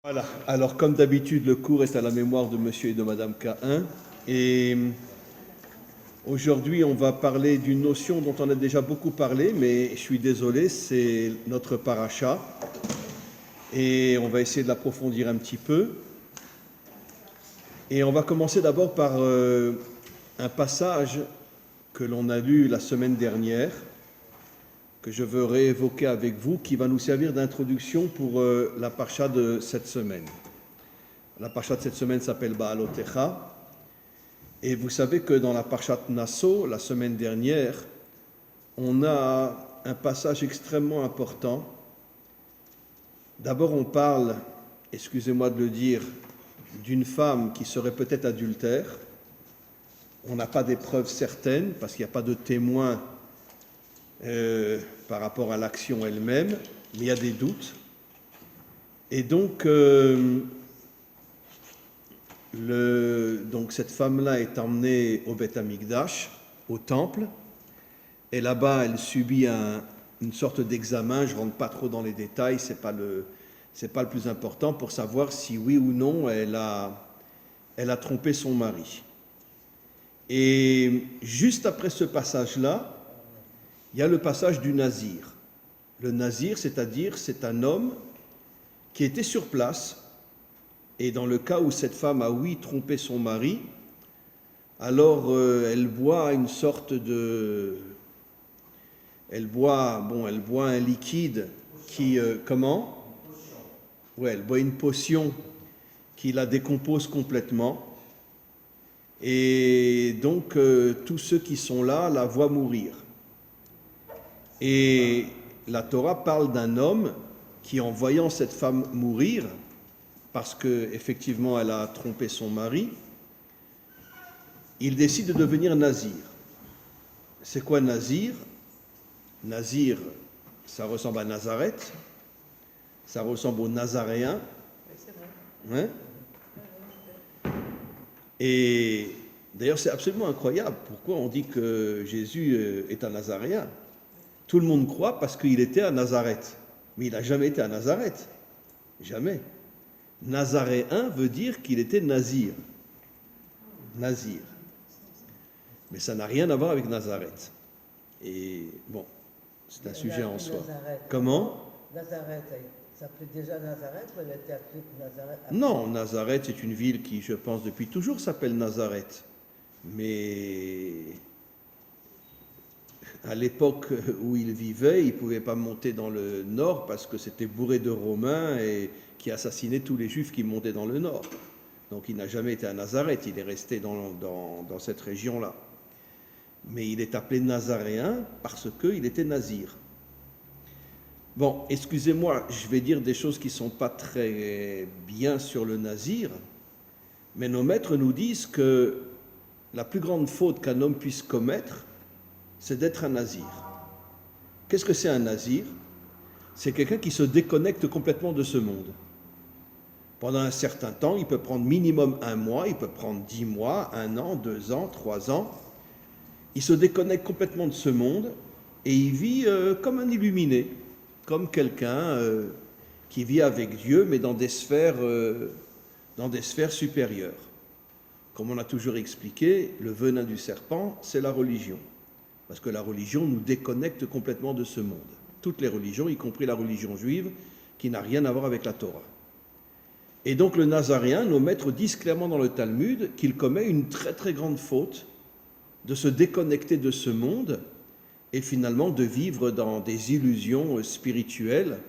Voilà, alors comme d'habitude, le cours est à la mémoire de monsieur et de madame K1. Et aujourd'hui, on va parler d'une notion dont on a déjà beaucoup parlé, mais je suis désolé, c'est notre paracha. Et on va essayer de l'approfondir un petit peu. Et on va commencer d'abord par un passage que l'on a lu la semaine dernière, que je veux réévoquer avec vous, qui va nous servir d'introduction pour la paracha de cette semaine. La paracha de cette semaine s'appelle Baalotecha. Et vous savez que dans la paracha Nasso, la semaine dernière, on a un passage extrêmement important. D'abord, on parle, excusez-moi de le dire, d'une femme qui serait peut-être adultère. On n'a pas des preuves certaines, parce qu'il n'y a pas de témoins par rapport à l'action elle-même, mais il y a des doutes. Et donc, donc cette femme-là est emmenée au Beth Amikdash, au temple, et là-bas elle subit une sorte d'examen. Je ne rentre pas trop dans les détails, c'est pas le plus important pour savoir si oui ou non elle a trompé son mari. Et juste après ce passage-là, il y a le passage du Nazir. Le Nazir, c'est-à-dire, c'est un homme qui était sur place. Et dans le cas où cette femme a, oui, trompé son mari, alors elle boit une sorte de... Elle boit un liquide qui... comment ? Ouais, elle boit une potion qui la décompose complètement. Et donc, tous ceux qui sont là la voient mourir. Et la Torah parle d'un homme qui, en voyant cette femme mourir, parce qu'effectivement elle a trompé son mari, il décide de devenir nazir. C'est quoi nazir ? Nazir, ça ressemble à Nazareth, ça ressemble aux Nazaréens. Hein ? Et d'ailleurs, c'est absolument incroyable. Pourquoi on dit que Jésus est un Nazaréen ? Tout le monde croit parce qu'il était à Nazareth. Mais il n'a jamais été à Nazareth. Jamais. Nazaréen veut dire qu'il était nazir. Nazir. Mais ça n'a rien à voir avec Nazareth. Et bon, c'est un sujet en soi. Nazareth. Comment ? Nazareth, ça s'appelait déjà Nazareth ou elle a été appelée Nazareth après? Non, Nazareth, c'est une ville qui, je pense, depuis toujours s'appelle Nazareth. Mais à l'époque où il vivait, il ne pouvait pas monter dans le nord parce que c'était bourré de Romains et qui assassinaient tous les Juifs qui montaient dans le nord. Donc il n'a jamais été à Nazareth, il est resté dans cette région-là. Mais il est appelé Nazaréen parce qu'il était nazir. Bon, excusez-moi, je vais dire des choses qui ne sont pas très bien sur le nazir, mais nos maîtres nous disent que la plus grande faute qu'un homme puisse commettre, c'est d'être un nazir. Qu'est-ce que c'est un nazir ? C'est quelqu'un qui se déconnecte complètement de ce monde. Pendant un certain temps, il peut prendre minimum 1 mois, il peut prendre 10 mois, 1 an, 2 ans, 3 ans. Il se déconnecte complètement de ce monde et il vit comme un illuminé, comme quelqu'un qui vit avec Dieu, mais dans des sphères supérieures. Comme on a toujours expliqué, le venin du serpent, c'est la religion. Parce que la religion nous déconnecte complètement de ce monde. Toutes les religions, y compris la religion juive, qui n'a rien à voir avec la Torah. Et donc le Nazaréen, nos maîtres disent clairement dans le Talmud qu'il commet une très très grande faute de se déconnecter de ce monde et finalement de vivre dans des illusions spirituelles.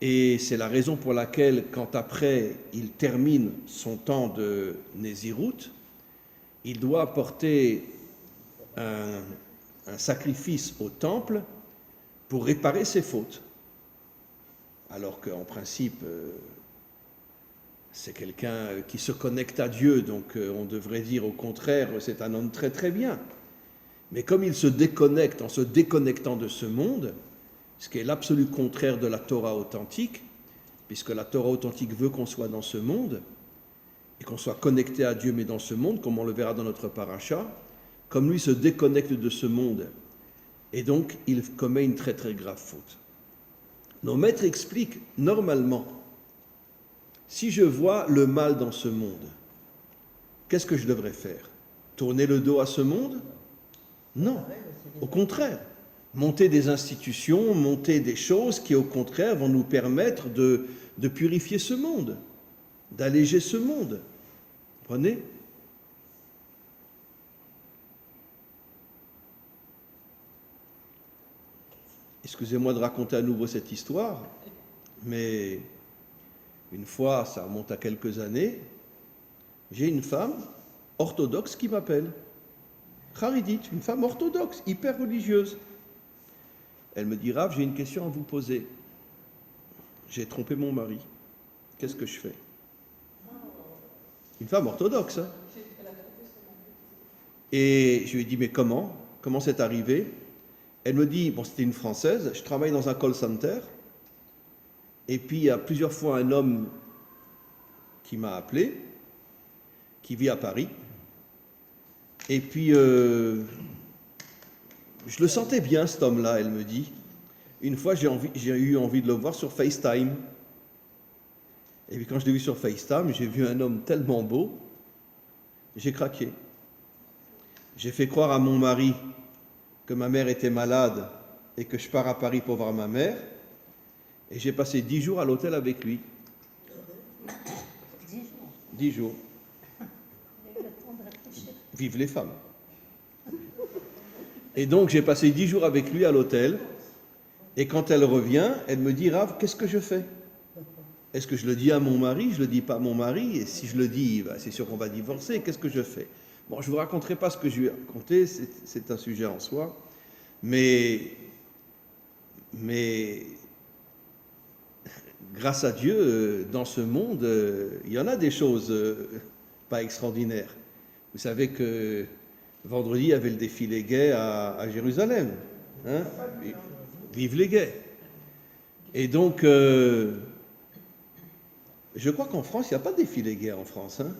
Et c'est la raison pour laquelle, quand après il termine son temps de Nézirut, il doit apporter un sacrifice au temple pour réparer ses fautes. Alors qu'en principe, c'est quelqu'un qui se connecte à Dieu, donc on devrait dire au contraire, c'est un homme très très bien. Mais comme il se déconnecte en se déconnectant de ce monde, ce qui est l'absolu contraire de la Torah authentique, puisque la Torah authentique veut qu'on soit dans ce monde, et qu'on soit connecté à Dieu, mais dans ce monde, comme on le verra dans notre paracha, comme lui se déconnecte de ce monde, et donc il commet une très très grave faute. Nos maîtres expliquent normalement Si je vois le mal dans ce monde, qu'est-ce que je devrais faire? Tourner le dos à ce monde? Non, au contraire. Monter des institutions, monter des choses qui, au contraire, vont nous permettre de purifier ce monde, d'alléger ce monde. Vous comprenez? Excusez-moi de raconter à nouveau cette histoire, mais une fois, ça remonte à quelques années, j'ai une femme orthodoxe qui m'appelle. Charidite, une femme orthodoxe, hyper religieuse. Elle me dit, Rav, j'ai une question à vous poser. J'ai trompé mon mari. Qu'est-ce que je fais? Une femme orthodoxe. Hein? Et je lui ai dit, mais comment? Comment c'est arrivé? Elle me dit, bon, c'était une Française, je travaille dans un call center. Et puis, il y a plusieurs fois un homme qui m'a appelé, qui vit à Paris. Et puis, je le sentais bien, cet homme-là, elle me dit. Une fois, j'ai eu envie de le voir sur FaceTime. Et puis, quand je l'ai vu sur FaceTime, j'ai vu un homme tellement beau, j'ai craqué. J'ai fait croire à mon mari que ma mère était malade et que je pars à Paris pour voir ma mère. Et j'ai passé 10 jours à l'hôtel avec lui. 10 jours. Vive les femmes. Et donc, j'ai passé 10 jours avec lui à l'hôtel. Et quand elle revient, elle me dit, Rav, qu'est-ce que je fais? Est-ce que je le dis à mon mari? Je ne le dis pas à mon mari. Et si je le dis, c'est sûr qu'on va divorcer. Qu'est-ce que je fais? Bon, je ne vous raconterai pas ce que je lui ai raconté. C'est un sujet en soi. Mais grâce à Dieu, dans ce monde, il y en a des choses pas extraordinaires. Vous savez que vendredi, il y avait le défilé gay à Jérusalem. Hein? Vive les gays. Et donc, je crois qu'en France, il n'y a pas de défilé gay en France. Hein?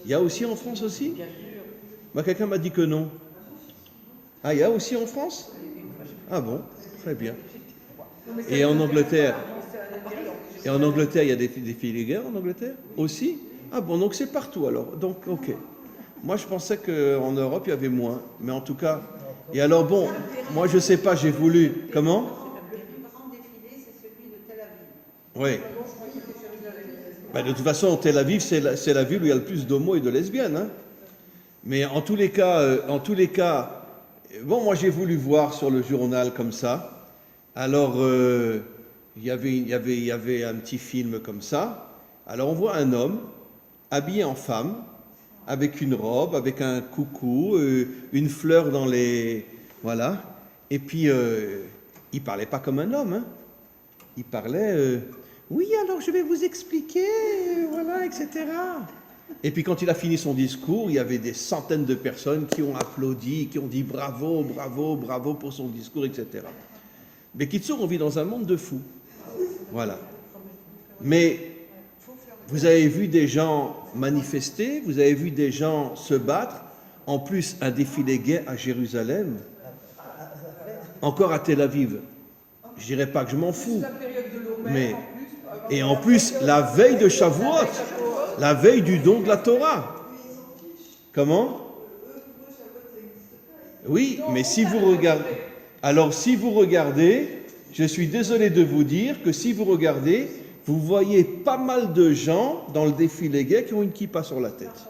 Il y a aussi en France aussi? Moi, quelqu'un m'a dit que non. Ah, il y a aussi en France? Ah bon, très bien. Et en Angleterre? Et en Angleterre, il y a des défilés gays en Angleterre aussi? Ah bon, donc c'est partout alors. Donc, ok. Moi, je pensais qu'en Europe, il y avait moins. Mais en tout cas... Et alors, bon, moi, je ne sais pas, j'ai voulu... Comment? Le plus grand défilé, c'est celui de Tel Aviv. Oui. Ben, de toute façon, Tel Aviv, c'est la ville où il y a le plus d'homos et de lesbiennes. Hein. Mais en tous les cas, bon, moi, j'ai voulu voir sur le journal comme ça. Alors, il y avait un petit film comme ça. Alors, on voit un homme habillé en femme, avec une robe, avec un coucou, une fleur dans les... Voilà. Et puis, il parlait pas comme un homme. Hein. Il parlait... oui, alors je vais vous expliquer, voilà, etc. Et puis quand il a fini son discours, il y avait des centaines de personnes qui ont applaudi, qui ont dit bravo, bravo, bravo pour son discours, etc. Mais Kitsour, on vit dans un monde de fous. Voilà. Mais... vous avez vu des gens manifester, vous avez vu des gens se battre, en plus un défilé gay à Jérusalem, encore à Tel Aviv. Je dirais pas que je m'en fous, mais et en plus la veille de Shavuot, la veille du don de la Torah. Comment? Oui, mais si vous regardez, alors si vous regardez, je suis désolé de vous dire que si vous regardez, vous voyez pas mal de gens dans le défilé gay qui ont une kippa sur la tête.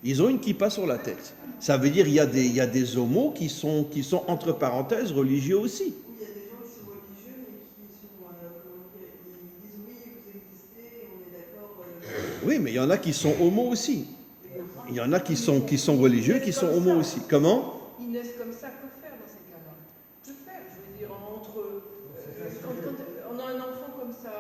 Ils ont une kippa sur la tête. Ça veut dire qu'il y a des homos qui sont entre parenthèses religieux aussi. Il y a des gens qui sont religieux, mais qui disent oui, vous existez, on est d'accord. Oui, mais il y en a qui sont homos aussi. Il y en a qui sont religieux, qui sont homos aussi. Comment? Ils naissent comme ça, que faire dans ces cas-là? Que faire? Je veux dire, quand on a un enfant comme ça,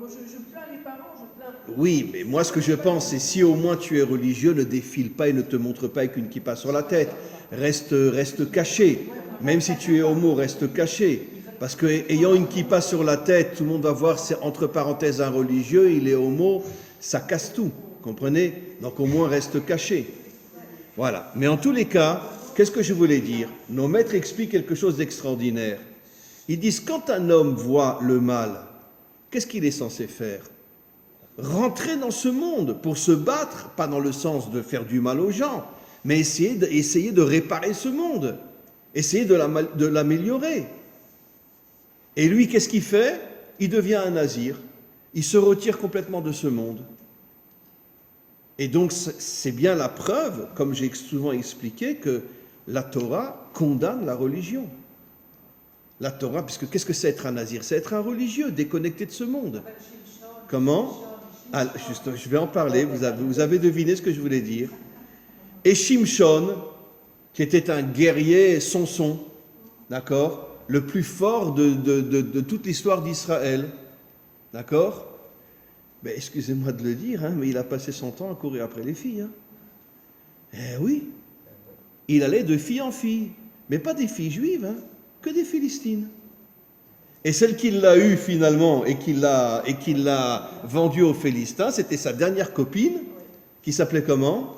moi je plains les parents, je plains... Oui, mais moi ce que je pense, c'est si au moins tu es religieux, ne défile pas et ne te montre pas avec une kippa sur la tête. Reste caché. Même si tu es homo, reste caché. Parce que ayant une kippa sur la tête, tout le monde va voir, c'est entre parenthèses un religieux, il est homo, ça casse tout. Comprenez? Donc au moins reste caché. Voilà. Mais en tous les cas, qu'est-ce que je voulais dire? Nos maîtres expliquent quelque chose rentrer dans ce monde pour se battre, pas dans le sens de faire du mal aux gens, mais essayer de réparer ce monde, essayer de l'améliorer. Et lui, qu'est-ce qu'il fait? Il devient un nazir. Il se retire complètement de ce monde. Et donc, c'est bien la preuve, comme j'ai souvent expliqué, que la Torah condamne la religion. La Torah, puisque qu'est-ce que c'est être un nazir? C'est être un religieux, déconnecté de ce monde. Comment? Ah, juste, je vais en parler, vous avez deviné ce que je voulais dire. Et Shimshon, qui était un guerrier Samson, d'accord, le plus fort de toute l'histoire d'Israël, d'accord. Mais excusez-moi de le dire, mais il a passé son temps à courir après les filles. Eh oui, il allait de fille en fille, mais pas des filles juives, que des Philistines. Et celle qui l'a eue finalement et qui l'a vendue aux Philistins, c'était sa dernière copine, qui s'appelait comment?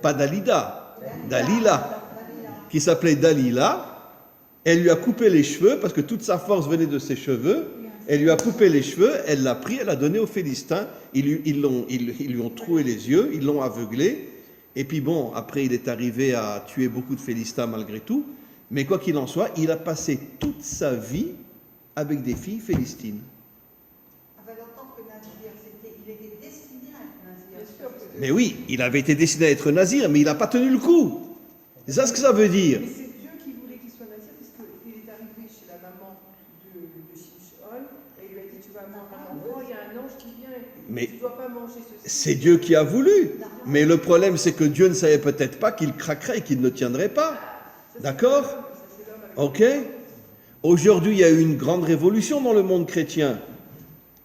Pas Dalida, Dalila, qui s'appelait Dalila. Elle lui a coupé les cheveux, parce que toute sa force venait de ses cheveux. Elle lui a coupé les cheveux, elle l'a pris, elle l'a donné aux Philistins. Ils lui ont troué les yeux, ils l'ont aveuglé. Et puis bon, après il est arrivé à tuer beaucoup de Philistins malgré tout. Mais quoi qu'il en soit, il a passé toute sa vie avec des filles philistines. Alors, en tant que nazir, il était destiné à être nazir. Mais oui, il avait été destiné à être nazir, mais il n'a pas tenu le coup. C'est ça ce que ça veut dire. Mais c'est Dieu qui voulait qu'il soit nazir, puisqu'il est arrivé chez la maman de Shimshon, et il lui a dit, tu vas avoir un enfant, il y a un ange qui vient, Mais tu ne dois pas manger ceci. c'est Dieu qui a voulu. Mais le problème, c'est que Dieu ne savait peut-être pas qu'il craquerait et qu'il ne tiendrait pas. D'accord? Ok? Aujourd'hui, il y a eu une grande révolution dans le monde chrétien.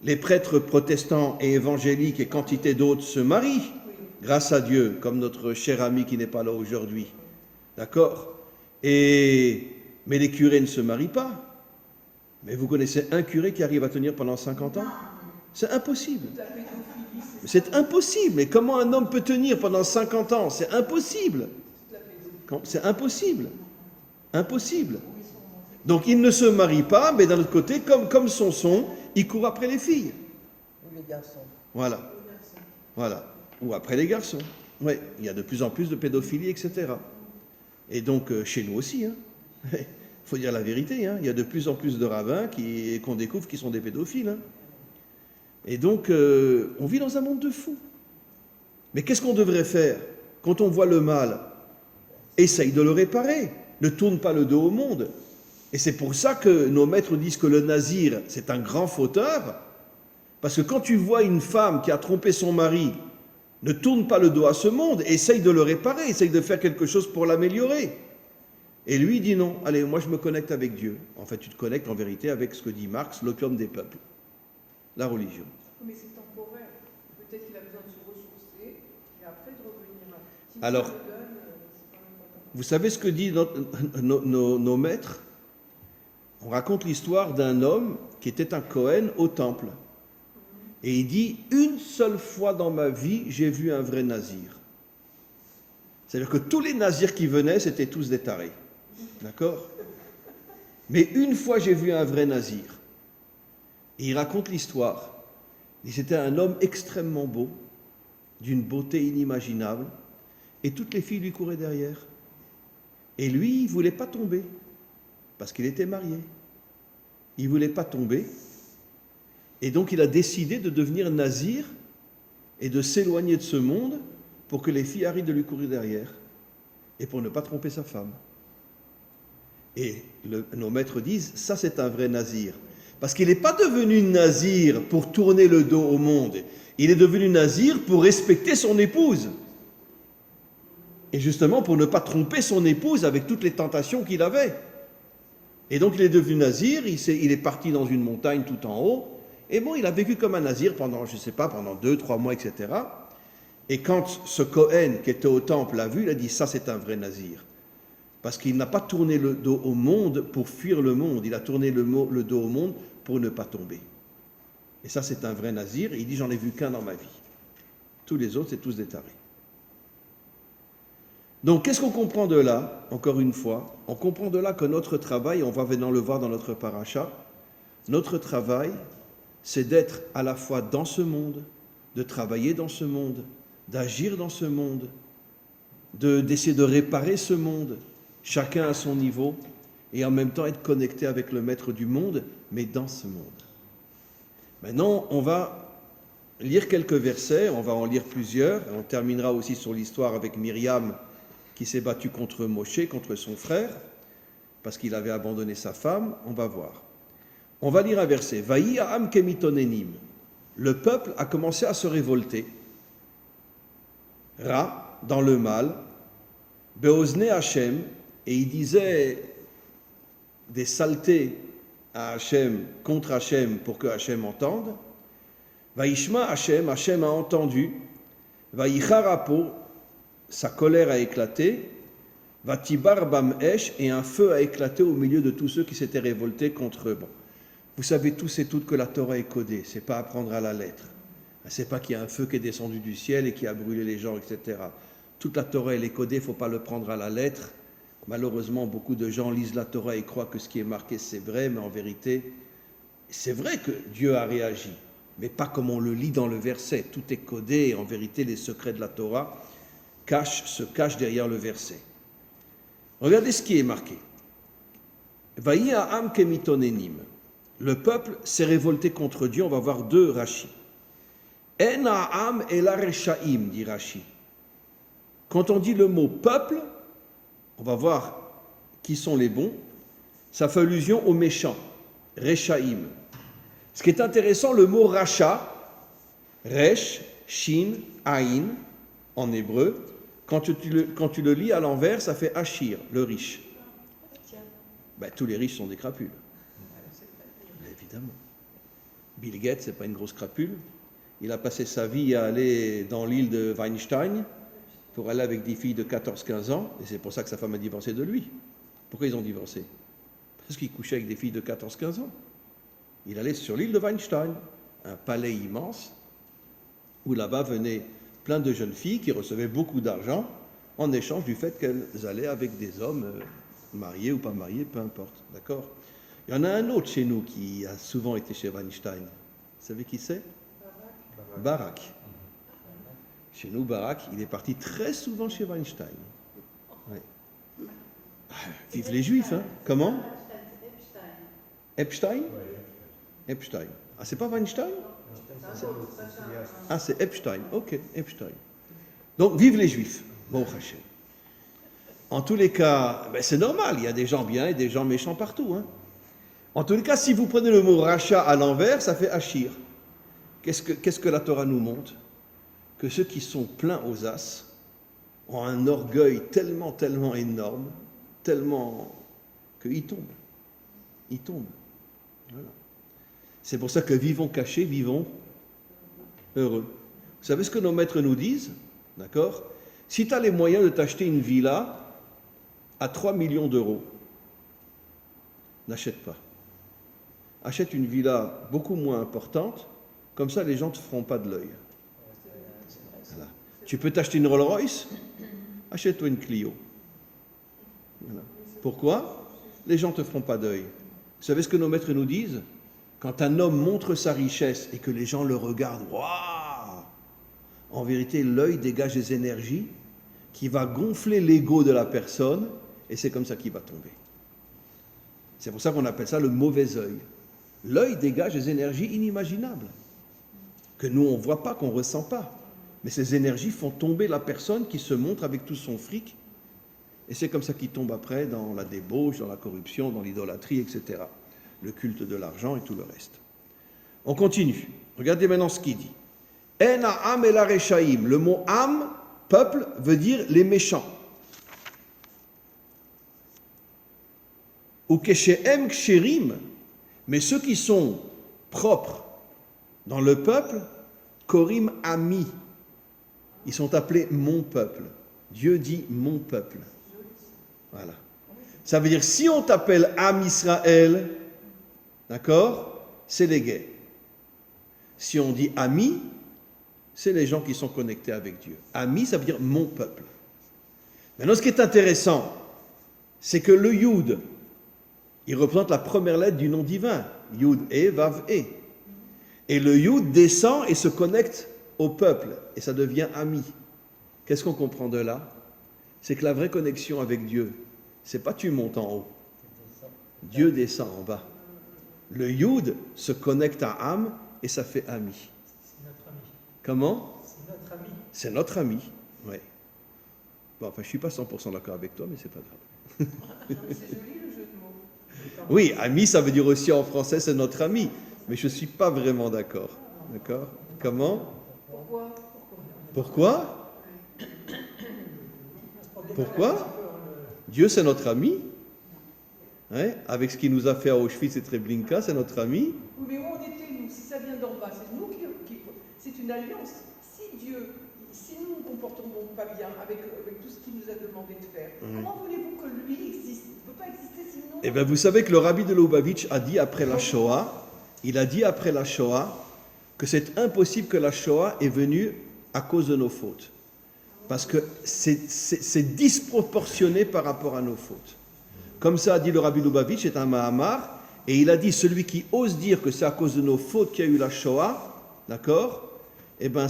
Les prêtres protestants et évangéliques et quantité d'autres se marient, grâce à Dieu, comme notre cher ami qui n'est pas là aujourd'hui. D'accord? Mais les curés ne se marient pas. Mais vous connaissez un curé qui arrive à tenir pendant 50 ans? C'est impossible. C'est impossible. Mais comment un homme peut tenir pendant 50 ans? C'est impossible. C'est impossible. Impossible. Donc il ne se marie pas, mais d'un autre côté, comme Samson, il court après les filles. Ou les garçons. Voilà. Voilà. Ou après les garçons. Oui, il y a de plus en plus de pédophilie, etc. Et donc, chez nous aussi, il faut dire la vérité, il y a de plus en plus de rabbins qu'on découvre qui sont des pédophiles. Et donc, on vit dans un monde de fous. Mais qu'est-ce qu'on devrait faire quand on voit le mal? Essaye de le réparer. Ne tourne pas le dos au monde. Et c'est pour ça que nos maîtres disent que le nazir, c'est un grand fauteur. Parce que quand tu vois une femme qui a trompé son mari, ne tourne pas le dos à ce monde, essaye de le réparer, essaye de faire quelque chose pour l'améliorer. Et lui dit non, allez, moi je me connecte avec Dieu. En fait, tu te connectes en vérité avec ce que dit Marx, l'opium des peuples, la religion. Mais c'est temporaire. Peut-être qu'il a besoin de se ressourcer et après de revenir. Si Alors, Dieu le donne, c'est pas important. vous savez ce que disent nos maîtres? On raconte l'histoire d'un homme qui était un Cohen au temple. Et il dit, une seule fois dans ma vie, j'ai vu un vrai nazir. C'est-à-dire que tous les nazirs qui venaient, c'était tous des tarés. D'accord? Mais une fois, j'ai vu un vrai nazir. Et il raconte l'histoire. Et c'était un homme extrêmement beau, d'une beauté inimaginable, et toutes les filles lui couraient derrière. Et lui, il ne voulait pas tomber, parce qu'il était marié. Il ne voulait pas tomber, et donc il a décidé de devenir nazir et de s'éloigner de ce monde pour que les filles arrêtent de lui courir derrière, et pour ne pas tromper sa femme. Et nos maîtres disent, ça c'est un vrai nazir. Parce qu'il n'est pas devenu nazir pour tourner le dos au monde. Il est devenu nazir pour respecter son épouse. Et justement pour ne pas tromper son épouse avec toutes les tentations qu'il avait. Et donc il est devenu nazir, il est parti dans une montagne tout en haut. Et bon, il a vécu comme un nazir pendant, je ne sais pas, pendant 2-3 mois, etc. Et quand ce Cohen qui était au temple l'a vu, il a dit, ça c'est un vrai nazir. Parce qu'il n'a pas tourné le dos au monde pour fuir le monde, il a tourné le dos au monde pour ne pas tomber. Et ça, c'est un vrai nazir, et il dit, j'en ai vu qu'un dans ma vie. Tous les autres, c'est tous des tarés. Donc, qu'est-ce qu'on comprend de là, encore une fois? On comprend de là que notre travail, on va venir le voir dans notre paracha, notre travail, c'est d'être à la fois dans ce monde de travailler dans ce monde, d'agir dans ce monde, d'essayer de réparer ce monde, chacun à son niveau, et en même temps être connecté avec le maître du monde, mais dans ce monde. Maintenant, on va lire quelques versets, on va en lire plusieurs, et on terminera aussi sur l'histoire avec Myriam qui s'est battue contre Moshe, contre son frère, parce qu'il avait abandonné sa femme. On va voir. On va lire un verset. Vaï ha'am kemitonenim. Le peuple a commencé à se révolter. Ra, dans le mal, Beozne Hachem, et il disait des saletés à Hachem, contre Hachem, pour que Hachem entende. Vaïshma Hachem, Hachem a entendu. Vaïcharapo, sa colère a éclaté. Vatibar bam esh, et un feu a éclaté au milieu de tous ceux qui s'étaient révoltés contre eux. Bon. Vous savez tous et toutes que la Torah est codée, c'est pas à prendre à la lettre. C'est pas qu'il y a un feu qui est descendu du ciel et qui a brûlé les gens, etc. Toute la Torah, elle est codée, il ne faut pas le prendre à la lettre. Malheureusement, beaucoup de gens lisent la Torah et croient que ce qui est marqué, c'est vrai, mais en vérité, c'est vrai que Dieu a réagi, mais pas comme on le lit dans le verset. Tout est codé et en vérité, les secrets de la Torah se cachent derrière le verset. Regardez ce qui est marqué. Vaï ha'am kemitonenim. Le peuple s'est révolté contre Dieu. On va voir deux Rashi. En ha'am ela reshaim, dit Rashi. Quand on dit le mot peuple, on va voir qui sont les bons. Ça fait allusion aux méchants. Reshaim. Ce qui est intéressant, le mot racha, resh, shin, aïn, en hébreu, quand tu le lis à l'envers, ça fait Achir, le riche. Ben, tous les riches sont des crapules. Évidemment. Bill Gates, c'est pas une grosse crapule. Il a passé sa vie à aller dans l'île de Weinstein pour aller avec des filles de 14-15 ans, et c'est pour ça que sa femme a divorcé de lui. Pourquoi ils ont divorcé? Parce qu'il couchait avec des filles de 14-15 ans. Il allait sur l'île de Weinstein, un palais immense, où là-bas venaient plein de jeunes filles qui recevaient beaucoup d'argent en échange du fait qu'elles allaient avec des hommes mariés ou pas mariés, peu importe. D'accord? Il y en a un autre chez nous qui a souvent été chez Weinstein. Vous savez qui c'est? Barak. Chez nous, Barak, il est parti très souvent chez Weinstein. Ouais. Vive les Juifs, hein? Comment? Epstein? Epstein. Ah, c'est pas Weinstein? Ah, c'est Epstein. Ok, Epstein. Donc, vive les Juifs. Bon, Hachem. En tous les cas, ben, c'est normal, il y a des gens bien et des gens méchants partout. Hein. En tous les cas, si vous prenez le mot rachat à l'envers, ça fait Achir. Qu'est-ce que la Torah nous montre? Que ceux qui sont pleins aux as ont un orgueil tellement, tellement énorme, tellement qu'ils tombent. Ils tombent. Voilà. C'est pour ça que vivons cachés, vivons heureux. Vous savez ce que nos maîtres nous disent? D'accord? Si tu as les moyens de t'acheter une villa à 3 millions d'euros, n'achète pas. Achète une villa beaucoup moins importante, comme ça les gens ne te feront pas de l'œil. Voilà. Tu peux t'acheter une Rolls-Royce? Achète-toi une Clio. Voilà. Pourquoi? Les gens ne te feront pas d'œil. Vous savez ce que nos maîtres nous disent? Quand un homme montre sa richesse et que les gens le regardent, waouh! En vérité, l'œil dégage des énergies qui va gonfler l'ego de la personne et c'est comme ça qu'il va tomber. C'est pour ça qu'on appelle ça le mauvais œil. L'œil dégage des énergies inimaginables que nous, on ne voit pas, qu'on ne ressent pas. Mais ces énergies font tomber la personne qui se montre avec tout son fric et c'est comme ça qu'il tombe après dans la débauche, dans la corruption, dans l'idolâtrie, etc. Le culte de l'argent et tout le reste. On continue. Regardez maintenant ce qu'il dit. En ha'am ela reshaim. Le mot am, peuple, veut dire les méchants. Ou keshehem ksherim, mais ceux qui sont propres dans le peuple, korim ami. Ils sont appelés mon peuple. Dieu dit mon peuple. Voilà. Ça veut dire si on t'appelle Am Israël, d'accord, c'est les gays. Si on dit ami, c'est les gens qui sont connectés avec Dieu. Ami, ça veut dire mon peuple. Maintenant, ce qui est intéressant, c'est que le Yud, il représente la première lettre du nom divin. Yud, E, Vav, E. Et le Yud descend et se connecte au peuple et ça devient ami. Qu'est-ce qu'on comprend de là? C'est que la vraie connexion avec Dieu, c'est pas tu montes en haut, Dieu descend en bas. Le Yud se connecte à âme et ça fait ami. C'est notre ami. Comment? C'est notre ami. C'est notre ami, oui. Bon, enfin, je ne suis pas 100% d'accord avec toi, mais c'est pas grave. Non, mais c'est joli le jeu de mots. Oui, ami, ça veut dire aussi en français, c'est notre ami. Mais je ne suis pas vraiment d'accord. D'accord? Comment? Pourquoi? Pourquoi? Pourquoi? Dieu, c'est notre ami. Hein? Avec ce qu'il nous a fait à Auschwitz et Treblinka, c'est notre ami. Oui, mais où on était, nous? Si ça vient d'en bas, c'est nous qui. C'est une alliance. Si nous nous comportons pas bien avec tout ce qu'il nous a demandé de faire, comment voulez-vous que lui existe? Il ne peut pas exister sinon. Eh bien, vous savez que le rabbi de Lubavitch a dit après la Shoah, que c'est impossible que la Shoah est venue à cause de nos fautes. Parce que c'est disproportionné par rapport à nos fautes. Comme ça a dit le rabbi Lubavitch, c'est un Mahamar, et il a dit, celui qui ose dire que c'est à cause de nos fautes qu'il y a eu la Shoah, d'accord? Eh bien,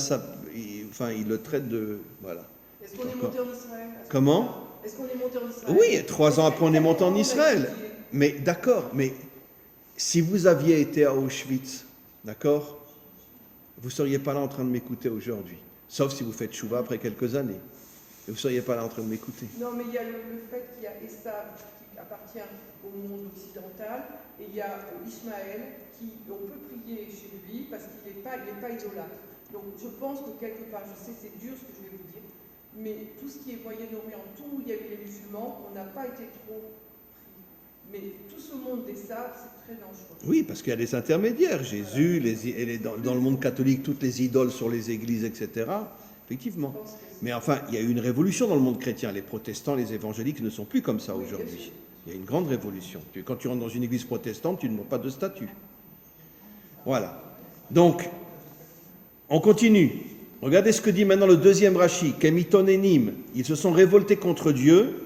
il le traite de... Voilà. Est-ce qu'on est monté en Israël? Comment? Est-ce qu'on est monté en Israël? Oui, 3 ans après, on est monté en Israël. Mais d'accord, mais si vous aviez été à Auschwitz, d'accord, vous ne seriez pas là en train de m'écouter aujourd'hui. Sauf si vous faites chouva après quelques années. Et vous ne seriez pas là en train de m'écouter. Non, mais il y a le fait qu'il y a Esav qui appartient au monde occidental, et il y a Ismaël qui, on peut prier chez lui parce qu'il n'est pas idolâtre. Donc je pense que quelque part, je sais c'est dur ce que je vais vous dire, mais tout ce qui est Moyen-Orient, tout où il y a eu les musulmans, on n'a pas été trop pris. Mais tout ce monde des Saves, c'est très dangereux. Oui, parce qu'il y a des intermédiaires. Jésus, dans le monde catholique, toutes les idoles sur les églises, etc. Effectivement. Mais enfin, il y a eu une révolution dans le monde chrétien. Les protestants, les évangéliques ne sont plus comme ça aujourd'hui. Il y a une grande révolution. Quand tu rentres dans une église protestante, tu ne montres pas de statut. Voilà. Donc, on continue. Regardez ce que dit maintenant le deuxième Rashi. Kemitonenim. Ils se sont révoltés contre Dieu.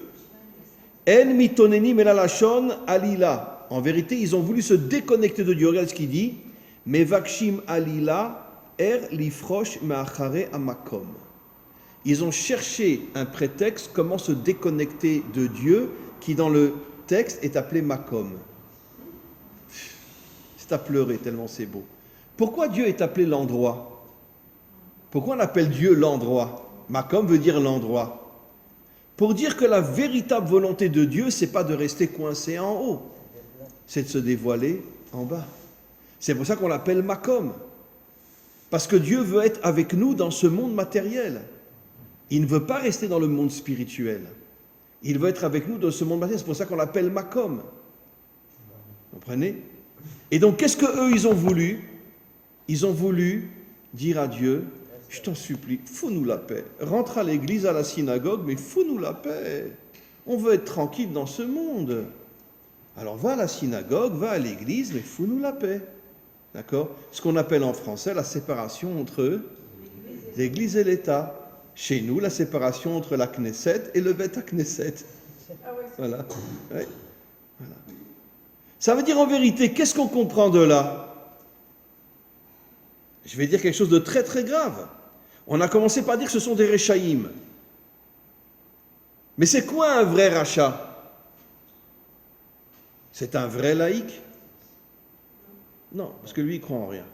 En mitonenim elalashon alila. En vérité, ils ont voulu se déconnecter de Dieu. Regarde ce qu'il dit. Mevakshim alila lifrosh me'achare amakom. Ils ont cherché un prétexte comment se déconnecter de Dieu, qui dans le texte est appelé makom. C'est à pleurer tellement c'est beau. Pourquoi Dieu est appelé l'endroit? Pourquoi on appelle Dieu l'endroit? Makom veut dire l'endroit. Pour dire que la véritable volonté de Dieu, c'est pas de rester coincé en haut, c'est de se dévoiler en bas. C'est pour ça qu'on l'appelle Makom. Parce que Dieu veut être avec nous dans ce monde matériel. Il ne veut pas rester dans le monde spirituel. Il veut être avec nous dans ce monde matériel. C'est pour ça qu'on l'appelle Makom. Vous comprenez? Et donc, qu'est-ce qu'eux, ils ont voulu? Ils ont voulu dire à Dieu, je t'en supplie, fous-nous la paix. Rentre à l'église, à la synagogue, mais fous-nous la paix. On veut être tranquille dans ce monde. Alors, va à la synagogue, va à l'église, mais fous-nous la paix. D'accord? Ce qu'on appelle en français la séparation entre l'Église et l'État. Chez nous, la séparation entre la Knesset et le Bet Knesset. Ah ouais, Voilà. Ouais. Voilà. Ça veut dire en vérité, qu'est-ce qu'on comprend de là? Je vais dire quelque chose de très très grave. On a commencé par dire que ce sont des Réchaïm. Mais c'est quoi un vrai rachat? C'est un vrai laïc? Non, parce que lui, il croit en rien.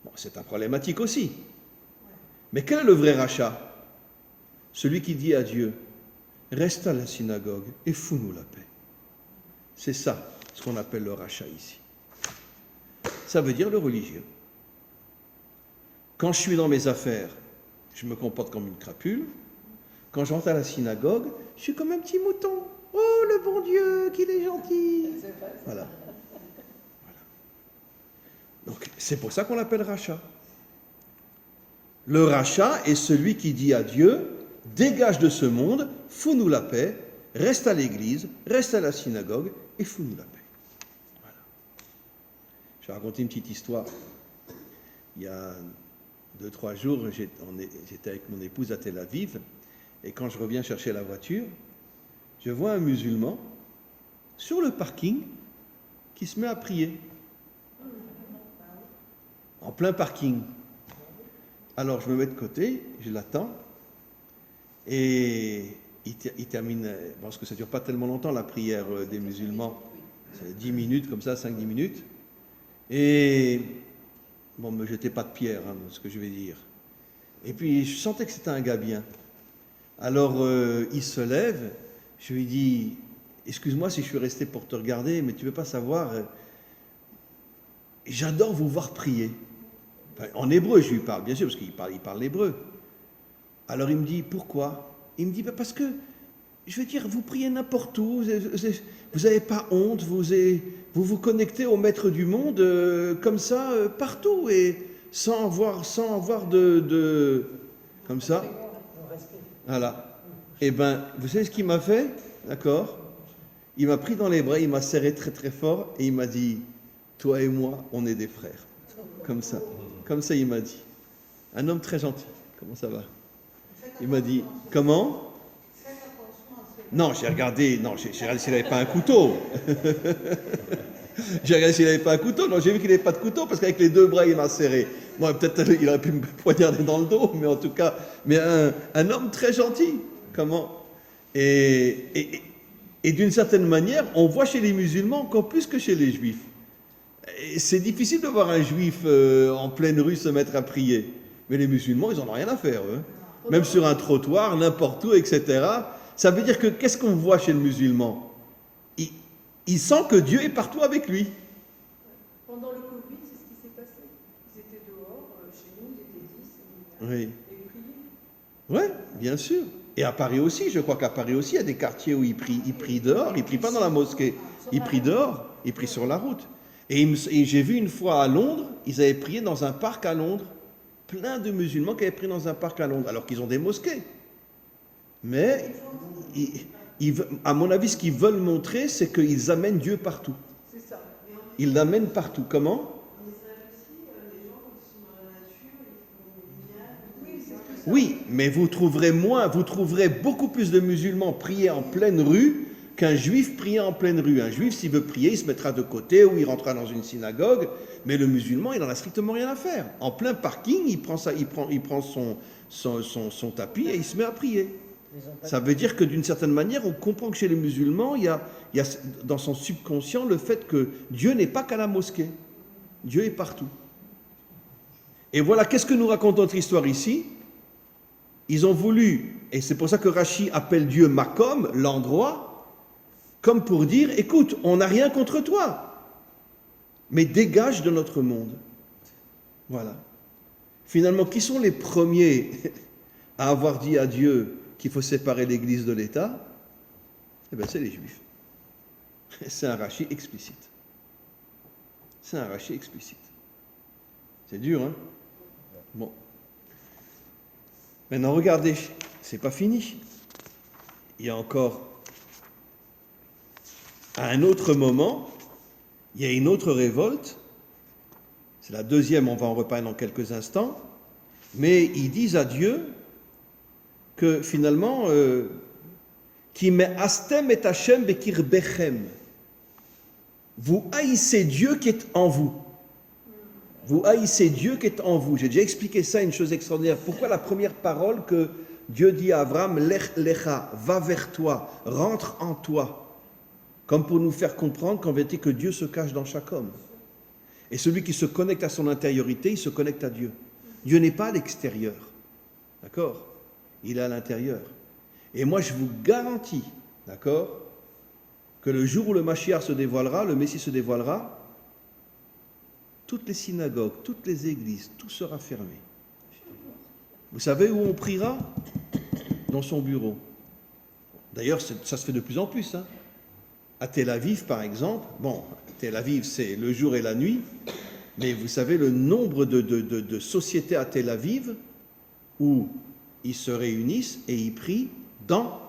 Bon, c'est un problématique aussi. Mais quel est le vrai rachat? Celui qui dit à Dieu, reste à la synagogue et fous-nous la paix. C'est ça, ce qu'on appelle le rachat ici. Ça veut dire le religieux. Quand je suis dans mes affaires, je me comporte comme une crapule. Quand je rentre à la synagogue, je suis comme un petit mouton. Oh, le bon Dieu, qu'il est gentil. Voilà. Donc, c'est pour ça qu'on l'appelle rachat. Le rachat est celui qui dit à Dieu, dégage de ce monde, fous-nous la paix, reste à l'église, reste à la synagogue et fous-nous la paix. Voilà. Je vais raconter une petite histoire. Il y a 2-3 jours, j'étais avec mon épouse à Tel Aviv, et quand je reviens chercher la voiture, je vois un musulman sur le parking qui se met à prier. En plein parking. Alors je me mets de côté, je l'attends, et il termine, parce que ça ne dure pas tellement longtemps la prière des musulmans, c'est 10 minutes comme ça, 5-10 minutes, et bon, ne me jetez pas de pierre, hein, ce que je vais dire. Et puis je sentais que c'était un gars bien. Alors il se lève, je lui dis, excuse-moi si je suis resté pour te regarder, mais tu ne veux pas savoir, j'adore vous voir prier. Enfin, en hébreu, je lui parle, bien sûr, parce qu'il parle l'hébreu. Alors il me dit, pourquoi? Il me dit, parce que, je veux dire, vous priez n'importe où, vous n'avez pas honte, vous vous connectez au maître du monde comme ça, partout, et sans avoir de comme ça. Voilà. Eh bien, vous savez ce qu'il m'a fait? D'accord? Il m'a pris dans les bras, il m'a serré très très fort, et il m'a dit, toi et moi, on est des frères. Comme ça. Comme ça, il m'a dit. Un homme très gentil. Comment ça va? Il m'a dit, comment? Non, j'ai regardé s'il n'avait pas un couteau. J'ai regardé s'il n'avait pas un couteau. Non, j'ai vu qu'il n'avait pas de couteau parce qu'avec les deux bras, il m'a serré. Moi, peut-être il aurait pu me poignarder dans le dos, mais en tout cas, un homme très gentil. Comment? Et d'une certaine manière, on voit chez les musulmans encore plus que chez les juifs. C'est difficile de voir un juif en pleine rue se mettre à prier. Mais les musulmans, ils n'en ont rien à faire, eux. Même sur un trottoir, n'importe où, etc. Ça veut dire que, qu'est-ce qu'on voit chez le musulman? Il sent que Dieu est partout avec lui. Pendant le Covid, c'est ce qui s'est passé. Ils étaient dehors, chez nous, ils étaient 10, Oui. et ils priaient. Oui, bien sûr. Et à Paris aussi, je crois qu'à Paris aussi, il y a des quartiers où ils prient dehors, ils ne prient pas dans la mosquée. Ils prient dehors, ils prient sur la route. Et j'ai vu une fois à Londres, ils avaient prié dans un parc à Londres, plein de musulmans qui avaient prié dans un parc à Londres, alors qu'ils ont des mosquées. Mais, à mon avis, ce qu'ils veulent montrer, c'est qu'ils amènent Dieu partout. C'est ça. Ils l'amènent partout. Comment? En Israël aussi, les gens, quand ils sont dans la nature, ils font des liens. Oui, c'est ça. Oui, mais vous trouverez beaucoup plus de musulmans prier en pleine rue qu'un juif prier en pleine rue. Un juif, s'il veut prier, il se mettra de côté ou il rentrera dans une synagogue, mais le musulman, il n'en a strictement rien à faire. En plein parking, il prend son tapis et il se met à prier. Ça veut dire que d'une certaine manière, on comprend que chez les musulmans, il y a dans son subconscient le fait que Dieu n'est pas qu'à la mosquée. Dieu est partout. Et voilà, qu'est-ce que nous raconte notre histoire ici? Ils ont voulu, et c'est pour ça que Rachi appelle Dieu Makom, l'endroit, comme pour dire, écoute, on n'a rien contre toi, mais dégage de notre monde. Voilà. Finalement, qui sont les premiers à avoir dit à Dieu qu'il faut séparer l'Église de l'État? Eh bien, c'est les Juifs. C'est un Rachi explicite. C'est un Rachi explicite. C'est dur, hein? Bon. Maintenant, regardez, c'est pas fini. Il y a encore, à un autre moment, il y a une autre révolte. C'est la deuxième, on va en reparler dans quelques instants. Mais ils disent à Dieu que finalement, qui me astem et Hashem bekirbechem. Vous haïssez Dieu qui est en vous. Vous haïssez Dieu qui est en vous. J'ai déjà expliqué ça, une chose extraordinaire. Pourquoi la première parole que Dieu dit à Abraham, Lech lecha, va vers toi, rentre en toi. Comme pour nous faire comprendre qu'en vérité que Dieu se cache dans chaque homme. Et celui qui se connecte à son intériorité, il se connecte à Dieu. Dieu n'est pas à l'extérieur. D'accord? Il est à l'intérieur. Et moi, je vous garantis, d'accord, que le jour où le Mashiach se dévoilera, le Messie se dévoilera, toutes les synagogues, toutes les églises, tout sera fermé. Vous savez où on priera? Dans son bureau. D'ailleurs, ça se fait de plus en plus. Hein. À Tel Aviv, par exemple, bon, Tel Aviv, c'est le jour et la nuit, mais vous savez le nombre de sociétés à Tel Aviv où ils se réunissent et ils prient dans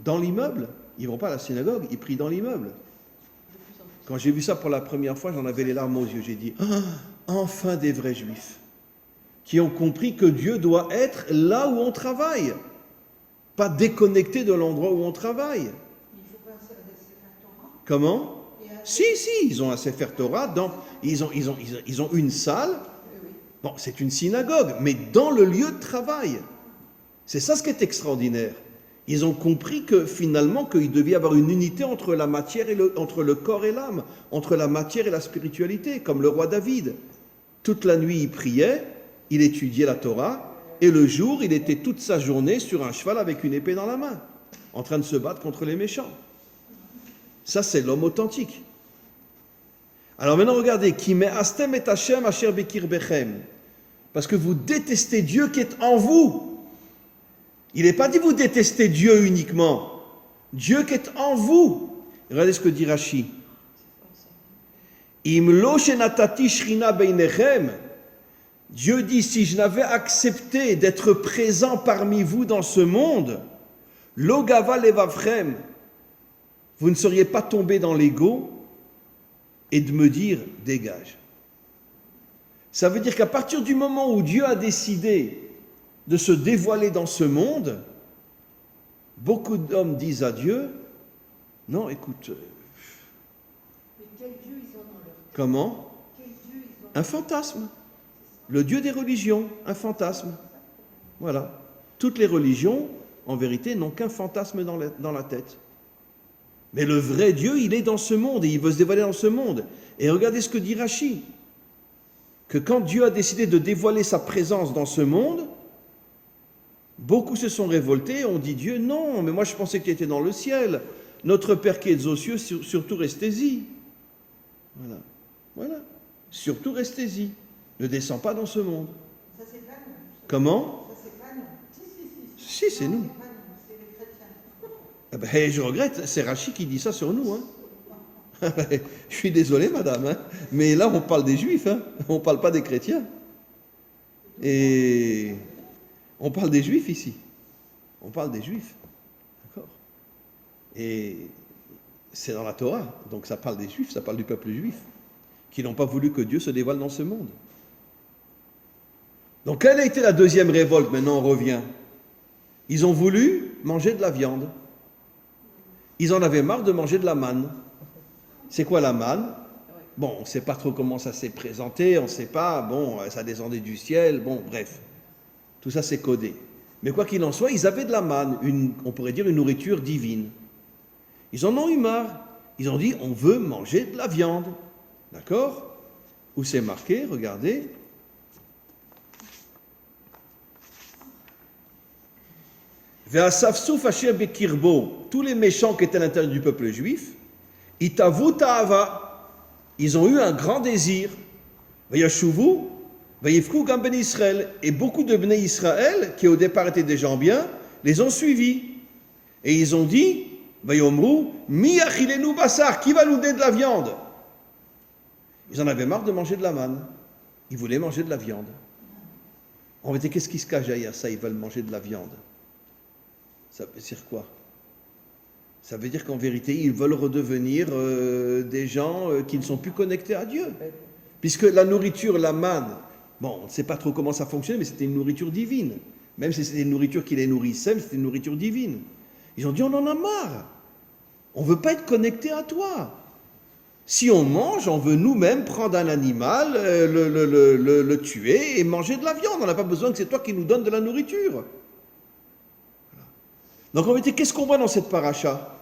l'immeuble. Ils ne vont pas à la synagogue, ils prient dans l'immeuble. Quand j'ai vu ça pour la première fois, j'en avais les larmes aux yeux. J'ai dit, enfin des vrais juifs qui ont compris que Dieu doit être là où on travaille, pas déconnecté de l'endroit où on travaille. Il faut pas se faire Torah. Comment? Si, ils ont un Sefer Torah, ils ont une salle Bon, c'est une synagogue, mais dans le lieu de travail. C'est ça ce qui est extraordinaire. Ils ont compris que finalement, qu'il devait y avoir une unité entre la matière et entre le corps et l'âme, entre la matière et la spiritualité, comme le roi David. Toute la nuit, il priait, il étudiait la Torah, et le jour, il était toute sa journée sur un cheval avec une épée dans la main, en train de se battre contre les méchants. Ça, c'est l'homme authentique. Alors maintenant, regardez, qui met astem et Hashem asher bekirbechem, parce que vous détestez Dieu qui est en vous. Il n'est pas dit vous détestez Dieu uniquement. Dieu qui est en vous. Regardez ce que dit Rashi. Imlo shenatati shrina beinechem. Dieu dit, si je n'avais accepté d'être présent parmi vous dans ce monde, logava levavchem, vous ne seriez pas tombé dans l'ego et de me dire dégage. Ça veut dire qu'à partir du moment où Dieu a décidé de se dévoiler dans ce monde, beaucoup d'hommes disent à Dieu, non, écoute, Mais quel Dieu ils ont dans leur tête? comment? Quel Dieu ils ont? Un fantasme. Le Dieu des religions, un fantasme. Voilà. Toutes les religions, en vérité, n'ont qu'un fantasme dans la tête. Mais le vrai Dieu, il est dans ce monde et il veut se dévoiler dans ce monde. Et regardez ce que dit Rashi, que quand Dieu a décidé de dévoiler sa présence dans ce monde, beaucoup se sont révoltés et ont dit Dieu, non, mais moi je pensais que tu étais dans le ciel. Notre Père qui est aux cieux, surtout restez-y. Voilà. Voilà. Surtout restez-y. Ne descends pas dans ce monde. Ça c'est pas nous. Comment? Ça c'est pas nous. Si, c'est nous. C'est pas nous, c'est les chrétiens. Eh ben, je regrette, c'est Rachi qui dit ça sur nous. Hein. Je suis désolé, madame, hein, mais là on parle des juifs, hein. On ne parle pas des chrétiens. Et on parle des juifs ici. On parle des juifs. D'accord? Et c'est dans la Torah, donc ça parle des juifs, ça parle du peuple juif, qui n'ont pas voulu que Dieu se dévoile dans ce monde. Donc quelle a été la deuxième révolte? Maintenant on revient. Ils ont voulu manger de la viande. Ils en avaient marre de manger de la manne. C'est quoi la manne? Bon, on ne sait pas trop comment ça s'est présenté, on ne sait pas, bon, ça descendait du ciel, bon, bref. Tout ça c'est codé. Mais quoi qu'il en soit, ils avaient de la manne, on pourrait dire une nourriture divine. Ils en ont eu marre. Ils ont dit, on veut manger de la viande. D'accord? Où c'est marqué, regardez. Ve'asafsuf asher bekirbo, tous les méchants qui étaient à l'intérieur du peuple juif, itavu ta'ava, ils ont eu un grand désir. Ve'yashuvu, ve'yifku gam ben Israël, et beaucoup de Bnei Israël, qui au départ étaient des gens bien, les ont suivis. Et ils ont dit, ve'yomru, mi achilenu basar, qui va nous donner de la viande? Ils en avaient marre de manger de la manne. Ils voulaient manger de la viande. En fait, qu'est-ce qui se cache derrière ça? Ils veulent manger de la viande. Ça veut dire quoi? Ça veut dire qu'en vérité, ils veulent redevenir des gens qui ne sont plus connectés à Dieu. Puisque la nourriture, la manne, bon, on ne sait pas trop comment ça fonctionne, mais c'était une nourriture divine. Même si c'était une nourriture qui les nourrissait, mais c'était une nourriture divine. Ils ont dit, on en a marre. On ne veut pas être connecté à toi. Si on mange, on veut nous-mêmes prendre un animal, le tuer et manger de la viande. On n'a pas besoin que c'est toi qui nous donnes de la nourriture. Voilà. Donc en réalité, qu'est-ce qu'on voit dans cette paracha?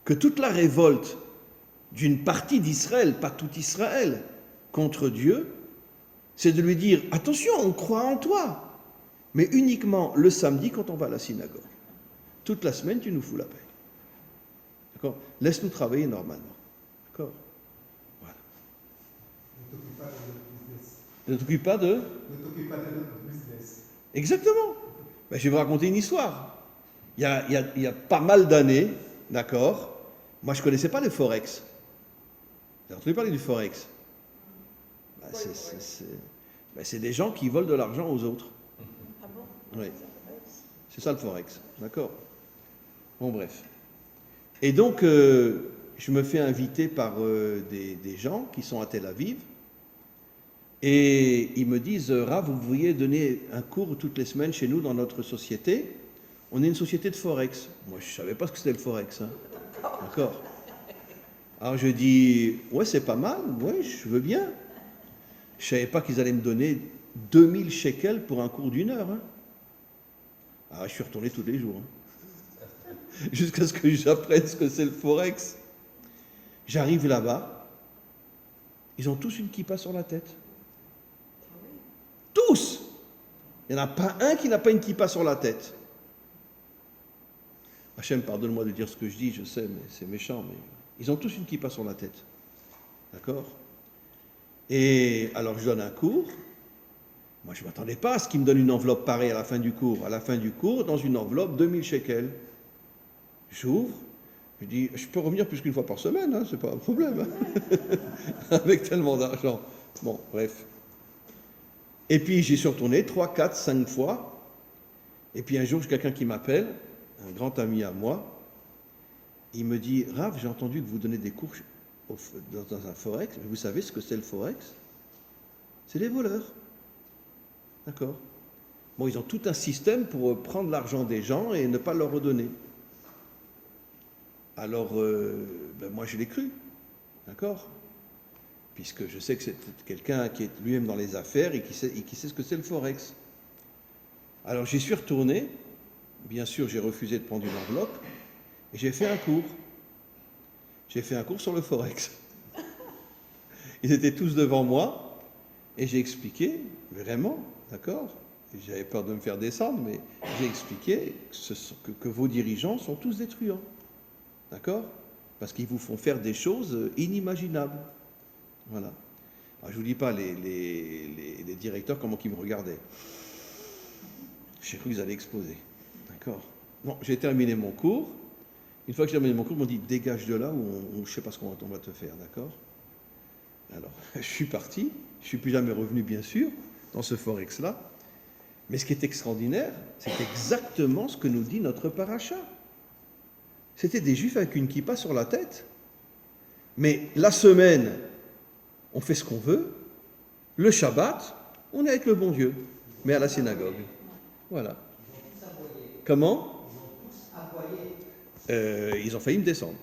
Que toute la révolte d'une partie d'Israël, pas tout Israël, contre Dieu, c'est de lui dire, attention, on croit en toi, mais uniquement le samedi quand on va à la synagogue. Toute la semaine, tu nous fous la paix. D'accord? Laisse-nous travailler normalement. D'accord? Voilà. Ne t'occupe pas de notre business. Exactement. Ben, je vais vous raconter une histoire. Il y a pas mal d'années, d'accord, moi je ne connaissais pas le Forex. Vous avez entendu parler du Forex? C'est des gens qui volent de l'argent aux autres. Ah bon? Oui. C'est ça le Forex. D'accord? Bon, bref. Et donc, je me fais inviter par des gens qui sont à Tel Aviv et ils me disent, Rav, vous pourriez donner un cours toutes les semaines chez nous dans notre société. On est une société de Forex. Moi, je ne savais pas ce que c'était le Forex. Hein. D'accord. Alors, je dis, ouais, c'est pas mal, ouais, je veux bien. Je ne savais pas qu'ils allaient me donner 2000 shekels pour un cours d'1 heure. Hein. Ah, je suis retourné tous les jours. Hein. Jusqu'à ce que j'apprenne ce que c'est le Forex. J'arrive là-bas. Ils ont tous une kippa sur la tête. Tous! Il n'y en a pas un qui n'a pas une kippa sur la tête. Hachem, pardonne-moi de dire ce que je dis, je sais, mais c'est méchant, mais ils ont tous une kippa sur la tête. D'accord? Et alors je donne un cours. Moi, je ne m'attendais pas à ce qu'ils me donnent une enveloppe pareille à la fin du cours. À la fin du cours, dans une enveloppe, 2000 shekels. J'ouvre. Je dis, je peux revenir plus qu'une fois par semaine, hein, c'est pas un problème. Hein. Avec tellement d'argent. Bon, bref. Et puis, j'y suis retourné 3, 4, 5 fois. Et puis, un jour, j'ai quelqu'un qui m'appelle, un grand ami à moi. Il me dit, Rav, j'ai entendu que vous donnez des cours dans un Forex. Vous savez ce que c'est le Forex? C'est les voleurs. D'accord? Bon, ils ont tout un système pour prendre l'argent des gens et ne pas leur redonner. Alors, moi, je l'ai cru. D'accord? Puisque je sais que c'est quelqu'un qui est lui-même dans les affaires et qui sait ce que c'est le Forex. Alors, j'y suis retourné. Bien sûr, j'ai refusé de prendre une enveloppe. Et j'ai fait un cours. J'ai fait un cours sur le Forex. Ils étaient tous devant moi. Et j'ai expliqué, vraiment, d'accord? J'avais peur de me faire descendre, mais j'ai expliqué que vos dirigeants sont tous des truands. D'accord? Parce qu'ils vous font faire des choses inimaginables. Voilà. Alors, je ne vous dis pas les directeurs comment ils me regardaient. J'ai cru qu'ils allaient exploser. D'accord? Bon, j'ai terminé mon cours. Une fois que j'ai terminé mon cours, ils m'ont dit dégage de là ou je ne sais pas ce qu'on va te faire. D'accord? Alors, je suis parti. Je ne suis plus jamais revenu, bien sûr, dans ce Forex-là. Mais ce qui est extraordinaire, c'est exactement ce que nous dit notre paracha. C'était des juifs avec une kippa sur la tête. Mais la semaine, on fait ce qu'on veut. Le Shabbat, on est avec le bon Dieu, mais à la synagogue. Voilà. Comment? Ils ont failli me descendre.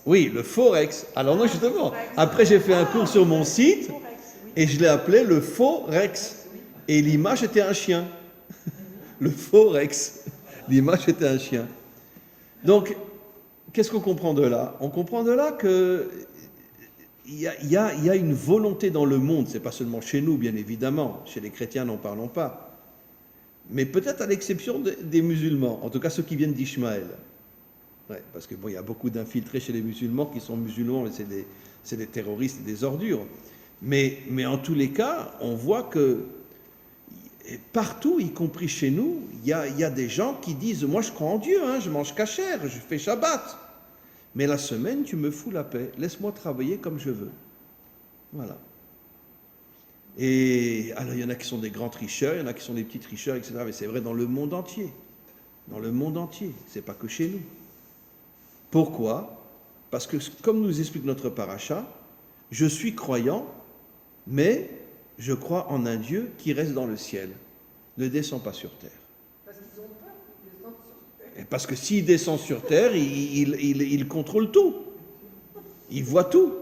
Oui, le Forex. Alors non, justement. Après, j'ai fait un cours sur mon site et je l'ai appelé le Forex. Et l'image était un chien. Le Forex. L'image était un chien. Donc, qu'est-ce qu'on comprend de là? On comprend de là que il y a une volonté dans le monde, c'est pas seulement chez nous, bien évidemment, chez les chrétiens, n'en parlons pas, mais peut-être à l'exception des musulmans, en tout cas ceux qui viennent d'Ishmaël. Ouais, parce que bon, il y a beaucoup d'infiltrés chez les musulmans qui sont musulmans, mais c'est des terroristes et des ordures. Mais en tous les cas, on voit que partout, y compris chez nous, il y a des gens qui disent « Moi, je crois en Dieu, hein, je mange kasher, je fais Shabbat. Mais la semaine, tu me fous la paix. Laisse-moi travailler comme je veux. » Voilà. Et alors, il y en a qui sont des grands tricheurs, il y en a qui sont des petits tricheurs, etc. Mais c'est vrai dans le monde entier. Dans le monde entier. C'est pas que chez nous. Pourquoi? Parce que, comme nous explique notre paracha, je suis croyant, mais je crois en un Dieu qui reste dans le ciel, ne descend pas sur terre. Parce qu'ils ont peur qu'ils descendent sur terre. Et parce que s'il descend sur terre, il contrôle tout. Il voit tout.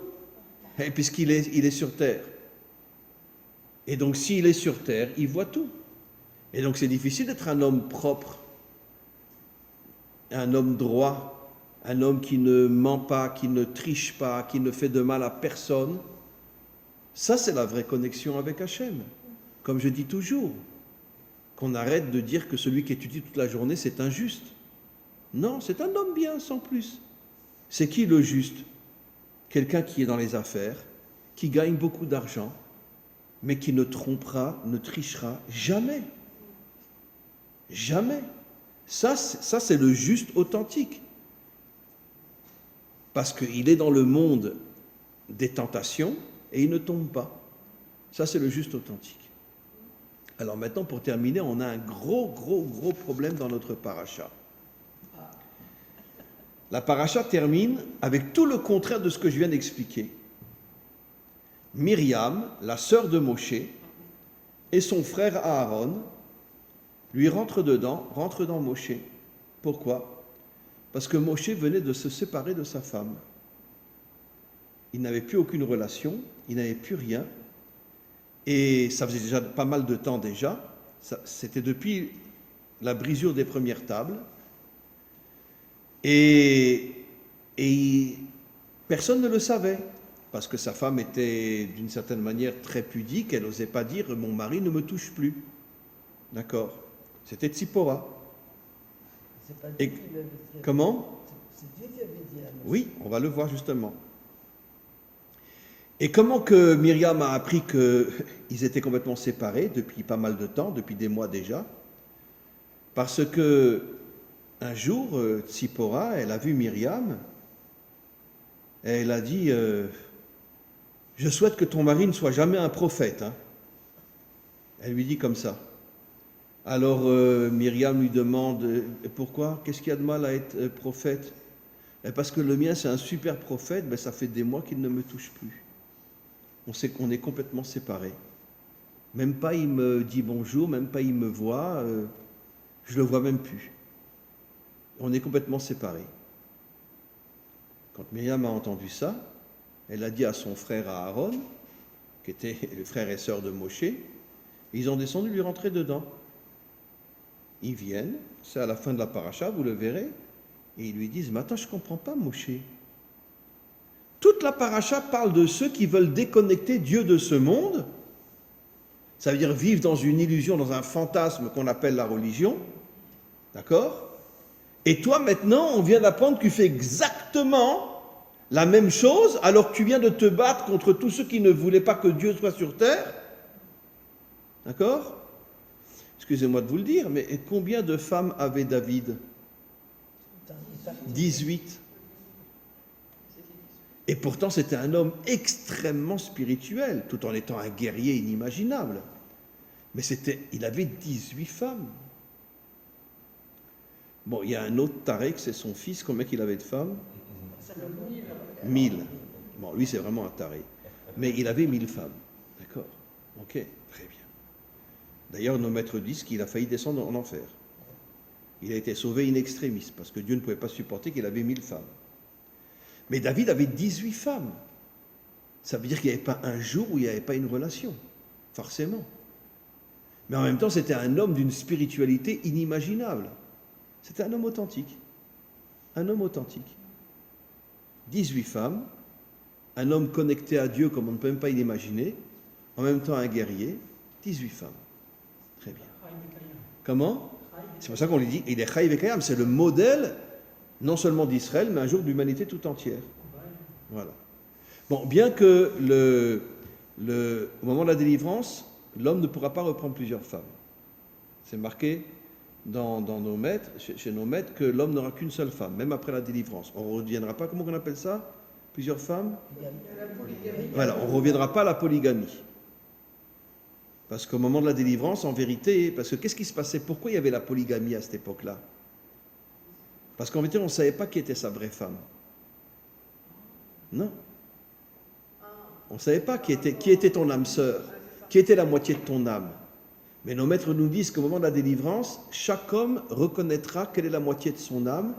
Et puisqu'il est sur terre. Et donc s'il est sur terre, il voit tout. Et donc c'est difficile d'être un homme propre, un homme droit, un homme qui ne ment pas, qui ne triche pas, qui ne fait de mal à personne. Ça, c'est la vraie connexion avec Hachem. Comme je dis toujours, qu'on arrête de dire que celui qui étudie toute la journée, c'est injuste. Non, c'est un homme bien, sans plus. C'est qui le juste? Quelqu'un qui est dans les affaires, qui gagne beaucoup d'argent, mais qui ne trompera, ne trichera jamais. Jamais. Ça c'est le juste authentique. Parce qu'il est dans le monde des tentations et il ne tombe pas. Ça, c'est le juste authentique. Alors maintenant, pour terminer, on a un gros problème dans notre paracha. La paracha termine avec tout le contraire de ce que je viens d'expliquer. Myriam, la sœur de Moshe, et son frère Aaron lui rentrent dans Moshe. Pourquoi? Parce que Moshe venait de se séparer de sa femme. il n'avait plus aucune relation, il n'avait plus rien. Et ça faisait déjà pas mal de temps déjà. C'était depuis la brisure des premières tables. Et personne ne le savait, parce que sa femme était d'une certaine manière très pudique, elle n'osait pas dire « mon mari ne me touche plus ». D'accord? C'était Tzipora. C'est pas Et Dieu qui l'avait dit. comment? C'est Dieu qui avait dit à Moïse. Oui, on va le voir justement. Et comment que Myriam a appris qu'ils étaient complètement séparés depuis pas mal de temps, depuis des mois déjà? Parce que un jour, Tzipora, elle a vu Myriam, et elle a dit je souhaite que ton mari ne soit jamais un prophète. Hein. Elle lui dit comme ça. Alors Myriam lui demande pourquoi? Qu'est-ce qu'il y a de mal à être prophète? Parce que le mien c'est un super prophète, ben, ça fait des mois qu'il ne me touche plus. On sait qu'on est complètement séparés. Même pas il me dit bonjour, même pas il me voit, je le vois même plus. On est complètement séparés. Quand Myriam a entendu ça, elle a dit à son frère Aaron, qui était le frère et sœur de Moshe, ils ont descendu lui rentrer dedans. Ils viennent, c'est à la fin de la paracha, vous le verrez, et ils lui disent, mais attends, je ne comprends pas Moshe. Toute la paracha parle de ceux qui veulent déconnecter Dieu de ce monde, ça veut dire vivre dans une illusion, dans un fantasme qu'on appelle la religion, d'accord? Et toi maintenant, on vient d'apprendre que tu fais exactement la même chose, alors que tu viens de te battre contre tous ceux qui ne voulaient pas que Dieu soit sur terre, d'accord? Excusez-moi de vous le dire, mais combien de femmes avait David? 18. Et pourtant, c'était un homme extrêmement spirituel, tout en étant un guerrier inimaginable. Mais il avait 18 femmes. Bon, il y a un autre Tarek, c'est son fils, combien qu'il avait de femmes? 1000. Bon, lui, c'est vraiment un taré. Mais il avait 1000 femmes. D'accord? Ok, très bien. D'ailleurs, nos maîtres disent qu'il a failli descendre en enfer. Il a été sauvé in extremis, parce que Dieu ne pouvait pas supporter qu'il avait 1000 femmes. Mais David avait 18 femmes. Ça veut dire qu'il n'y avait pas un jour où il n'y avait pas une relation. Forcément. Mais en même temps, c'était un homme d'une spiritualité inimaginable. C'était un homme authentique. Un homme authentique. 18 femmes, un homme connecté à Dieu comme on ne peut même pas l'imaginer, en même temps un guerrier, 18 femmes. Très bien. Comment? C'est pour ça qu'on lui dit, il est Chaïv et Kayam, c'est le modèle non seulement d'Israël, mais un jour de l'humanité tout entière. Voilà. Bon, bien que au moment de la délivrance, l'homme ne pourra pas reprendre plusieurs femmes. C'est marqué dans nos maîtres, chez nos maîtres, que l'homme n'aura qu'une seule femme, même après la délivrance. On ne reviendra pas, comment on appelle ça? Plusieurs femmes? Voilà, on ne reviendra pas à la polygamie. Parce qu'au moment de la délivrance, en vérité, parce que qu'est-ce qui se passait? Pourquoi il y avait la polygamie à cette époque-là? Parce qu'en vérité, on ne savait pas qui était sa vraie femme. Non. On ne savait pas qui était ton âme sœur, qui était la moitié de ton âme. Mais nos maîtres nous disent qu'au moment de la délivrance, chaque homme reconnaîtra quelle est la moitié de son âme.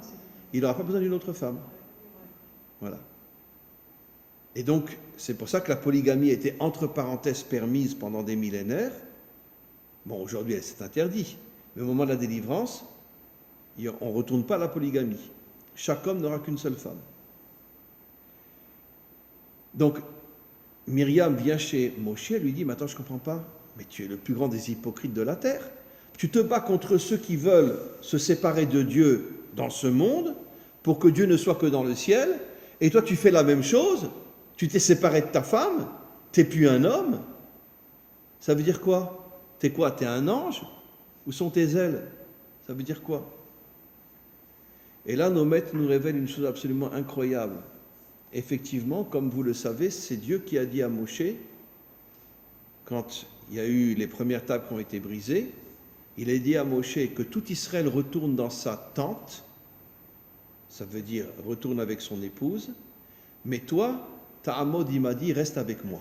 Il n'aura pas besoin d'une autre femme. Voilà. Et donc, c'est pour ça que la polygamie était entre parenthèses permise pendant des millénaires. Bon, aujourd'hui, elle s'est interdite. Mais au moment de la délivrance, on ne retourne pas à la polygamie. Chaque homme n'aura qu'une seule femme. Donc, Myriam vient chez Moshe, elle lui dit, mais attends, je ne comprends pas. Mais tu es le plus grand des hypocrites de la terre. Tu te bats contre ceux qui veulent se séparer de Dieu dans ce monde pour que Dieu ne soit que dans le ciel. Et toi, tu fais la même chose. Tu t'es séparé de ta femme. Tu n'es plus un homme. Ça veut dire quoi? T'es quoi? T'es un ange? Où sont tes ailes? Ça veut dire quoi? Et là, nos maîtres nous révèlent une chose absolument incroyable. Effectivement, comme vous le savez, c'est Dieu qui a dit à Moshe, quand il y a eu les premières tables qui ont été brisées, il a dit à Moshe que tout Israël retourne dans sa tente, ça veut dire retourne avec son épouse, mais toi, Ta'amod, il m'a dit, reste avec moi.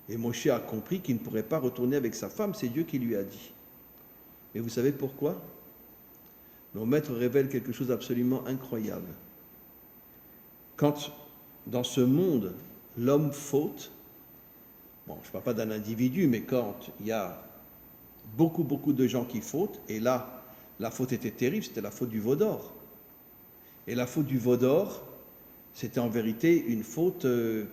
Et Moshe a compris qu'il ne pourrait pas retourner avec sa femme, c'est Dieu qui lui a dit. Et vous savez pourquoi? Nos maîtres révèlent quelque chose d'absolument incroyable. Quand dans ce monde, l'homme faute, bon, je ne parle pas d'un individu, mais quand il y a beaucoup de gens qui fautent, et là, la faute était terrible, c'était la faute du veau d'or. Et la faute du veau d'or, c'était en vérité une faute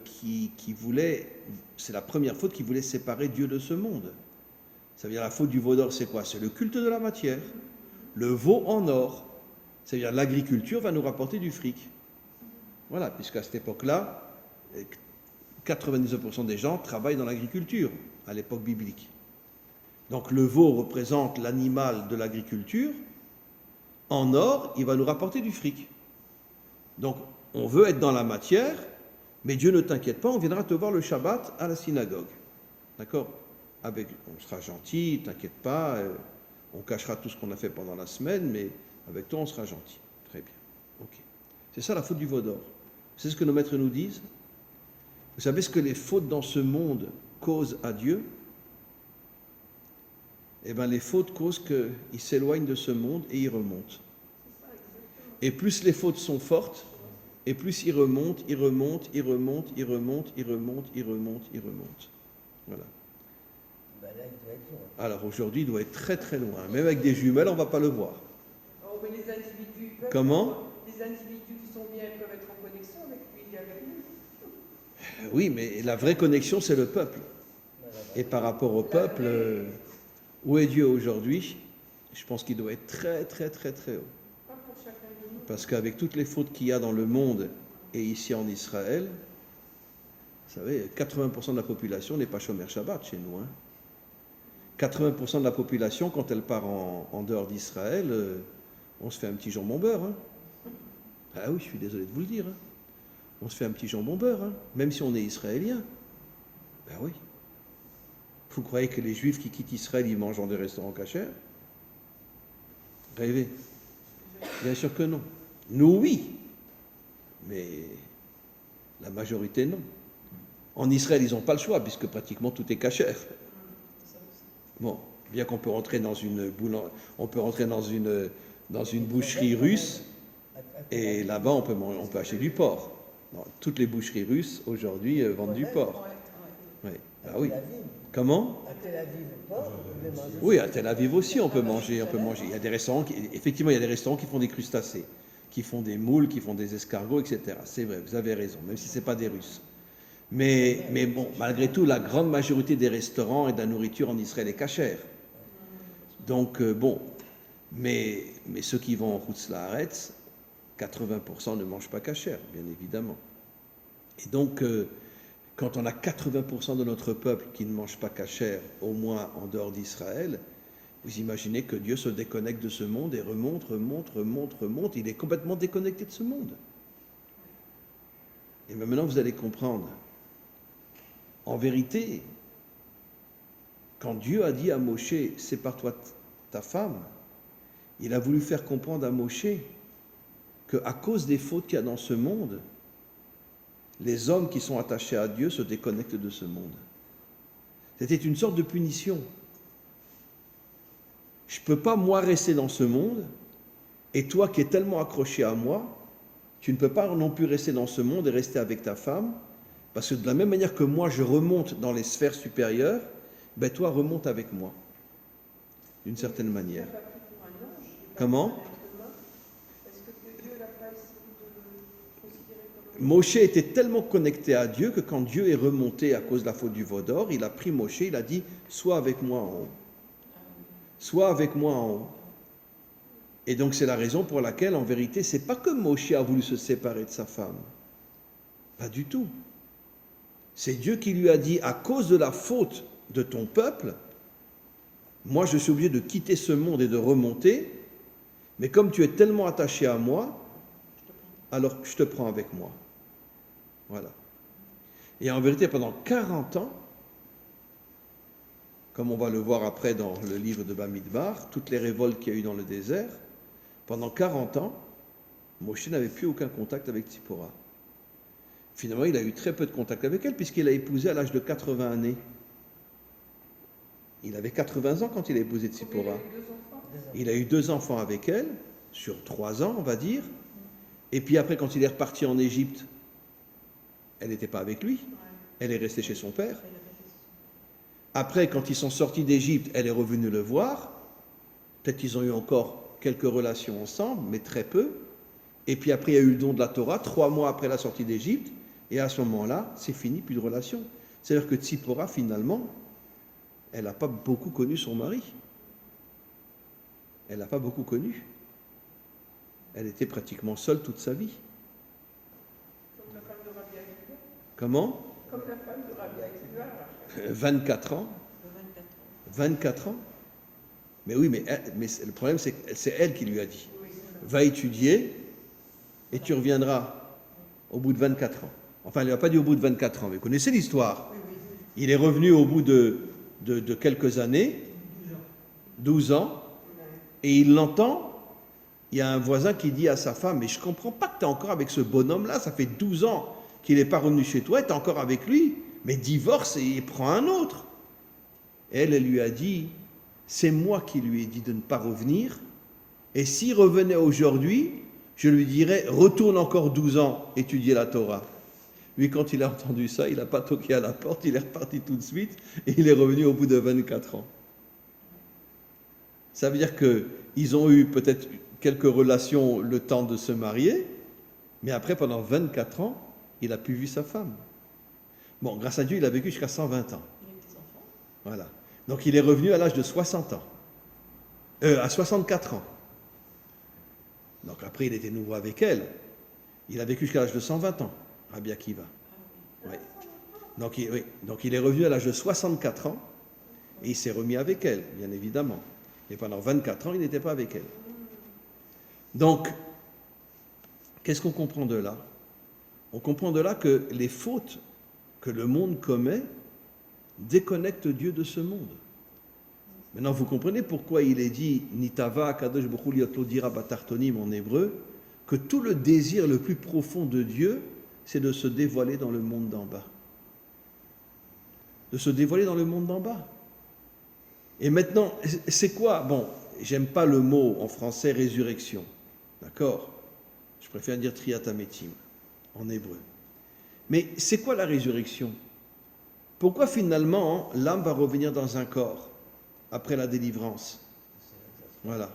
qui voulait, c'est la première faute qui voulait séparer Dieu de ce monde. Ça veut dire la faute du veau d'or, c'est quoi? C'est le culte de la matière. Le veau en or, c'est-à-dire l'agriculture va nous rapporter du fric. Voilà, puisqu'à cette époque-là, 99% des gens travaillent dans l'agriculture, à l'époque biblique. Donc le veau représente l'animal de l'agriculture. En or, il va nous rapporter du fric. Donc on veut être dans la matière, mais Dieu ne t'inquiète pas, on viendra te voir le Shabbat à la synagogue. D'accord? On sera gentil, t'inquiète pas, on cachera tout ce qu'on a fait pendant la semaine, mais avec toi on sera gentil. Très bien. Ok. C'est ça la faute du veau d'or. C'est ce que nos maîtres nous disent. Vous savez ce que les fautes dans ce monde causent à Dieu? Eh bien, les fautes causent qu'il s'éloigne de ce monde et il remonte. Et plus les fautes sont fortes, et plus il remonte. Voilà. Ben là, il doit être loin. Alors aujourd'hui, il doit être très très loin. Même avec des jumelles, on ne va pas le voir. Oh, mais les individus peuvent, Comment? les individus qui sont bien peuvent être en connexion avec lui et avec lui. Oui, mais la vraie connexion, c'est le peuple. Et par rapport au peuple, où est Dieu aujourd'hui? Je pense qu'il doit être très très très très haut. Pas pour chacun de nous. Parce qu'avec toutes les fautes qu'il y a dans le monde et ici en Israël, vous savez, 80% de la population n'est pas chômeur Shabbat chez nous. 80% de la population, quand elle part en dehors d'Israël, on se fait un petit jambon beurre. Ah oui, je suis désolé de vous le dire. On se fait un petit jambon beurre, même si on est israélien. Ben oui. Vous croyez que les Juifs qui quittent Israël, ils mangent dans des restaurants cachers? Rêvez. Bien sûr que non. Nous, oui. Mais la majorité, non. En Israël, ils n'ont pas le choix, puisque pratiquement tout est cachère. Bon, bien qu'on peut rentrer dans une boucherie russe, et là-bas, on peut acheter du porc. Non, toutes les boucheries russes, aujourd'hui, vendent du porc. Oui. Ah oui. Comment? À Tel Aviv, porc, vous pouvez manger. Oui, à Tel Aviv aussi, on peut manger. Il y a des restaurants effectivement, il y a des restaurants qui font des crustacés, qui font des moules, qui font des escargots, etc. C'est vrai, vous avez raison, même si ce n'est pas des Russes. Mais bon, malgré tout, la grande majorité des restaurants et de la nourriture en Israël est cachère. Donc, bon, mais ceux qui vont en Chutz La'aretz, 80% ne mangent pas cachère, bien évidemment. Et donc, quand on a 80% de notre peuple qui ne mange pas cachère, au moins en dehors d'Israël, vous imaginez que Dieu se déconnecte de ce monde et remonte. Il est complètement déconnecté de ce monde. Et maintenant, vous allez comprendre. En vérité, quand Dieu a dit à Moshe, sépare-toi ta femme, il a voulu faire comprendre à Moshe qu'à cause des fautes qu'il y a dans ce monde, les hommes qui sont attachés à Dieu se déconnectent de ce monde. C'était une sorte de punition. Je ne peux pas, moi, rester dans ce monde, et toi qui es tellement accroché à moi, tu ne peux pas non plus rester dans ce monde et rester avec ta femme, parce que de la même manière que moi, je remonte dans les sphères supérieures, ben toi, remonte avec moi, d'une certaine manière. Comment? Moshe était tellement connecté à Dieu que quand Dieu est remonté à cause de la faute du veau d'or, il a pris Moshe, il a dit « Sois avec moi en haut. Sois avec moi en haut. » Et donc c'est la raison pour laquelle, en vérité, c'est pas que Moshe a voulu se séparer de sa femme. Pas du tout. C'est Dieu qui lui a dit, à cause de la faute de ton peuple, moi je suis obligé de quitter ce monde et de remonter, mais comme tu es tellement attaché à moi, alors je te prends avec moi. Voilà. Et en vérité, pendant 40 ans, comme on va le voir après dans le livre de Bamidbar, toutes les révoltes qu'il y a eu dans le désert, pendant 40 ans, Moshe n'avait plus aucun contact avec Tzipora. Finalement, il a eu très peu de contact avec elle, puisqu'il a épousé à l'âge de 80 années. Il avait 80 ans quand il a épousé Tzipora. Il a eu 2 enfants avec elle, sur 3 ans, on va dire. Et puis après, quand il est reparti en Égypte, elle n'était pas avec lui. Elle est restée chez son père. Après, quand ils sont sortis d'Égypte, elle est revenue le voir. Peut-être qu'ils ont eu encore quelques relations ensemble, mais très peu. Et puis après, il y a eu le don de la Torah, 3 mois après la sortie d'Égypte. Et à ce moment-là, c'est fini, plus de relation. C'est-à-dire que Tzipora, finalement, elle n'a pas beaucoup connu son mari. Elle n'a pas beaucoup connu. Elle était pratiquement seule toute sa vie. Comme la femme de Rabbi Akiva. Comment? Comme la femme de Rabbi Akiva. 24 ans. 24 ans. Mais oui, mais le problème, c'est que c'est elle qui lui a dit. Va étudier et tu reviendras au bout de 24 ans. Enfin, elle ne lui a pas dit au bout de 24 ans, mais vous connaissez l'histoire. Il est revenu au bout de quelques années, 12 ans, et il l'entend. Il y a un voisin qui dit à sa femme, mais je ne comprends pas que tu es encore avec ce bonhomme-là, ça fait 12 ans qu'il n'est pas revenu chez toi, tu es encore avec lui, mais divorce et il prend un autre. Elle lui a dit, c'est moi qui lui ai dit de ne pas revenir, et s'il revenait aujourd'hui, je lui dirais, retourne encore 12 ans étudier la Torah. Lui, quand il a entendu ça, il n'a pas toqué à la porte, il est reparti tout de suite, et il est revenu au bout de 24 ans. Ça veut dire qu'ils ont eu peut-être quelques relations le temps de se marier, mais après, pendant 24 ans, il n'a plus vu sa femme. Bon, grâce à Dieu, il a vécu jusqu'à 120 ans. Voilà. Donc, il est revenu à l'âge de 60 ans. À 64 ans. Donc, après, il était nouveau avec elle. Il a vécu jusqu'à l'âge de 120 ans, Rabbi Akiva. Oui. Donc, il est revenu à l'âge de 64 ans et il s'est remis avec elle, bien évidemment. Et pendant 24 ans, il n'était pas avec elle. Donc, qu'est-ce qu'on comprend de là? On comprend de là que les fautes que le monde commet déconnectent Dieu de ce monde. Maintenant, vous comprenez pourquoi il est dit Nitava Kadosh Baruch Hu liot lo dira batartonim en hébreu, que tout le désir le plus profond de Dieu, c'est de se dévoiler dans le monde d'en bas. De se dévoiler dans le monde d'en bas. Et maintenant, c'est quoi? Bon, j'aime pas le mot en français résurrection. D'accord? Je préfère dire triatametim en hébreu. Mais c'est quoi la résurrection? Pourquoi finalement l'âme va revenir dans un corps après la délivrance? Voilà.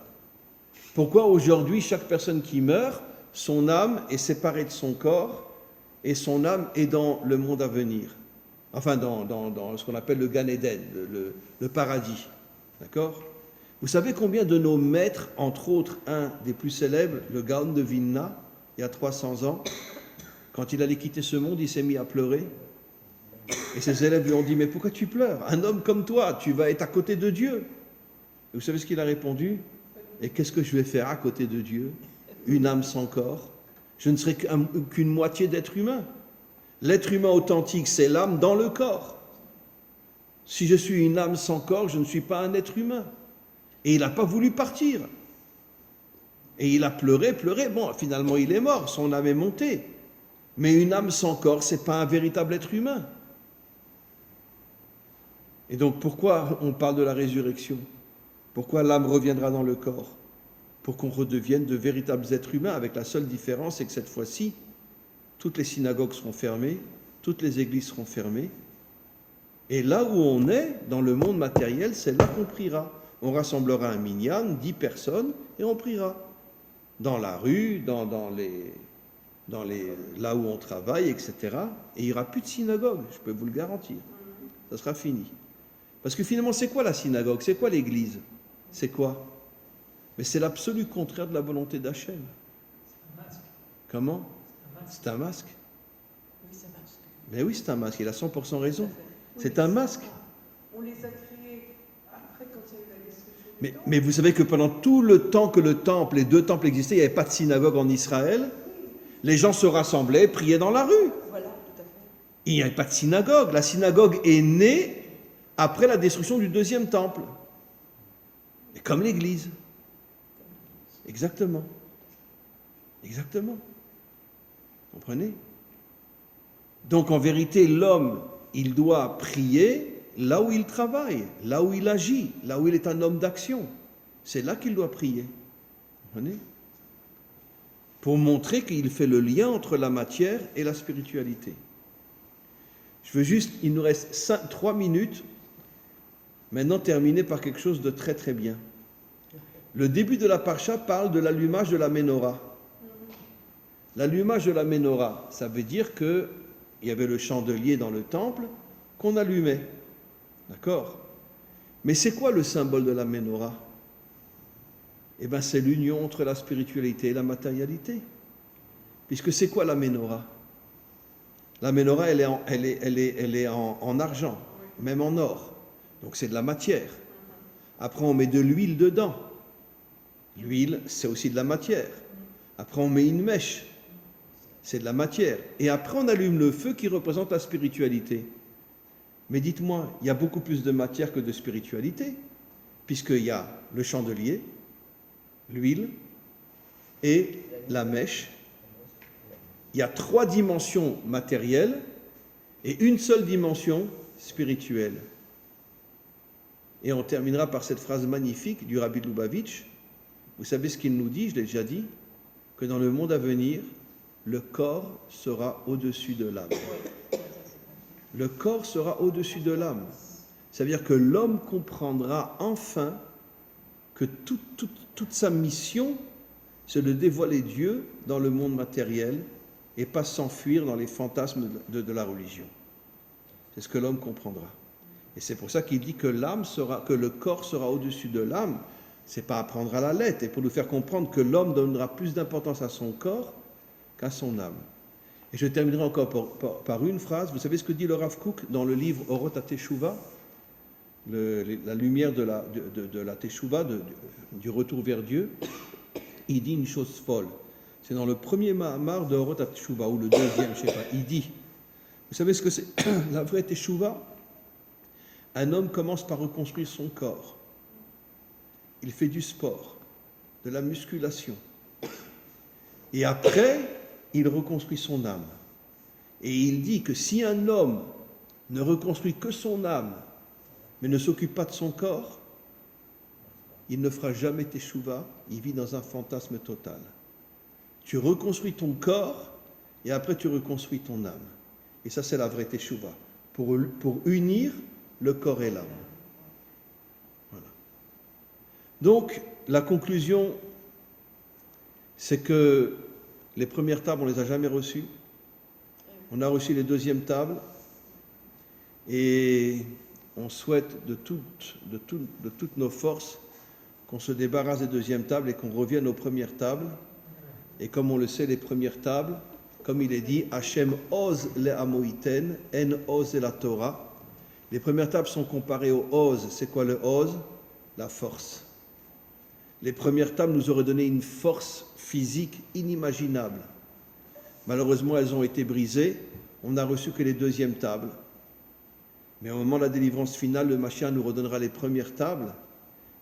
Pourquoi aujourd'hui chaque personne qui meurt, son âme est séparée de son corps et son âme est dans le monde à venir? Enfin, dans ce qu'on appelle le Gan Eden, le paradis. D'accord? Vous savez combien de nos maîtres, entre autres un des plus célèbres, le Gaon de Vilna, il y a 300 ans, quand il allait quitter ce monde, il s'est mis à pleurer. Et ses élèves lui ont dit, mais pourquoi tu pleures? Un homme comme toi, tu vas être à côté de Dieu. Et vous savez ce qu'il a répondu? Et qu'est-ce que je vais faire à côté de Dieu? Une âme sans corps. Je ne serai qu'une moitié d'être humain. L'être humain authentique, c'est l'âme dans le corps. Si je suis une âme sans corps, je ne suis pas un être humain. Et il n'a pas voulu partir. Et il a pleuré. Bon, finalement, il est mort. Son âme est montée. Mais une âme sans corps, ce n'est pas un véritable être humain. Et donc, pourquoi on parle de la résurrection? Pourquoi l'âme reviendra dans le corps? Pour qu'on redevienne de véritables êtres humains, avec la seule différence, c'est que cette fois-ci, toutes les synagogues seront fermées, toutes les églises seront fermées. Et là où on est, dans le monde matériel, c'est là qu'on priera. On rassemblera un minyan, 10 personnes, et on priera. Dans la rue, là où on travaille, etc. Et il n'y aura plus de synagogue, je peux vous le garantir. Ça sera fini. Parce que finalement, c'est quoi la synagogue? C'est quoi l'église? C'est quoi? Mais c'est l'absolu contraire de la volonté d'Hachem. C'est un masque. Comment? C'est un masque. Oui, c'est un masque. Mais oui, c'est un masque, il a 100% raison. C'est un masque. On les a créés après quand il y a eu la destruction du temple. Mais vous savez que pendant tout le temps que les 2 temples existaient, il n'y avait pas de synagogue en Israël. Les gens se rassemblaient, priaient dans la rue. Voilà, tout à fait. Il n'y avait pas de synagogue. La synagogue est née après la destruction du 2e temple. Et comme l'église. Exactement. Exactement. Vous comprenez? Donc en vérité, l'homme, il doit prier là où il travaille, là où il agit, là où il est un homme d'action. C'est là qu'il doit prier. Vous comprenez? Pour montrer qu'il fait le lien entre la matière et la spiritualité. Je veux juste, il nous reste 3 minutes, maintenant terminer par quelque chose de très très bien. Le début de la parcha parle de l'allumage de la menorah. L'allumage de la menorah, ça veut dire qu'il y avait le chandelier dans le temple qu'on allumait. D'accord? Mais c'est quoi le symbole de la menorah? Eh bien, c'est l'union entre la spiritualité et la matérialité. Puisque c'est quoi la menorah? La menorah, elle est en argent, même en or. Donc c'est de la matière. Après, on met de l'huile dedans. L'huile, c'est aussi de la matière. Après, on met une mèche. C'est de la matière. Et après, on allume le feu qui représente la spiritualité. Mais dites-moi, il y a beaucoup plus de matière que de spiritualité, puisqu'il y a le chandelier, l'huile et la mèche. Il y a 3 dimensions matérielles et une seule dimension spirituelle. Et on terminera par cette phrase magnifique du Rabbi de Lubavitch. Vous savez ce qu'il nous dit, je l'ai déjà dit, que dans le monde à venir, le corps sera au-dessus de l'âme. Le corps sera au-dessus de l'âme. Ça veut dire que l'homme comprendra enfin que toute sa mission, c'est de dévoiler Dieu dans le monde matériel et pas s'enfuir dans les fantasmes de la religion. C'est ce que l'homme comprendra. Et c'est pour ça qu'il dit que le corps sera au-dessus de l'âme. C'est pas à prendre à la lettre, et pour nous faire comprendre que l'homme donnera plus d'importance à son corps qu'à son âme. Et je terminerai encore par une phrase. Vous savez ce que dit le Rav Kook dans le livre Orot HaTeshuvah, la lumière de la Teshuvah, du retour vers Dieu. Il dit une chose folle. C'est dans le premier Mahamar de Orot HaTeshuvah, ou le deuxième, je ne sais pas. Il dit, vous savez ce que c'est la vraie Teshuvah? Un homme commence par reconstruire son corps. Il fait du sport, de la musculation. Et après, il reconstruit son âme. Et il dit que si un homme ne reconstruit que son âme, mais ne s'occupe pas de son corps, il ne fera jamais teshuva, il vit dans un fantasme total. Tu reconstruis ton corps, et après tu reconstruis ton âme. Et ça, c'est la vraie teshuva, pour unir le corps et l'âme. Voilà. Donc, la conclusion, c'est que les premières tables, on ne les a jamais reçues. On a reçu les deuxièmes tables. Et on souhaite de toutes nos forces qu'on se débarrasse des deuxièmes tables et qu'on revienne aux premières tables. Et comme on le sait, les premières tables, comme il est dit, Hachem oz le amoïten, en oz la Torah. Les premières tables sont comparées au oz. C'est quoi le oz? La force. Les premières tables nous auraient donné une force physique inimaginable. Malheureusement, elles ont été brisées. On n'a reçu que les deuxièmes tables. Mais au moment de la délivrance finale, le Mashiach nous redonnera les premières tables.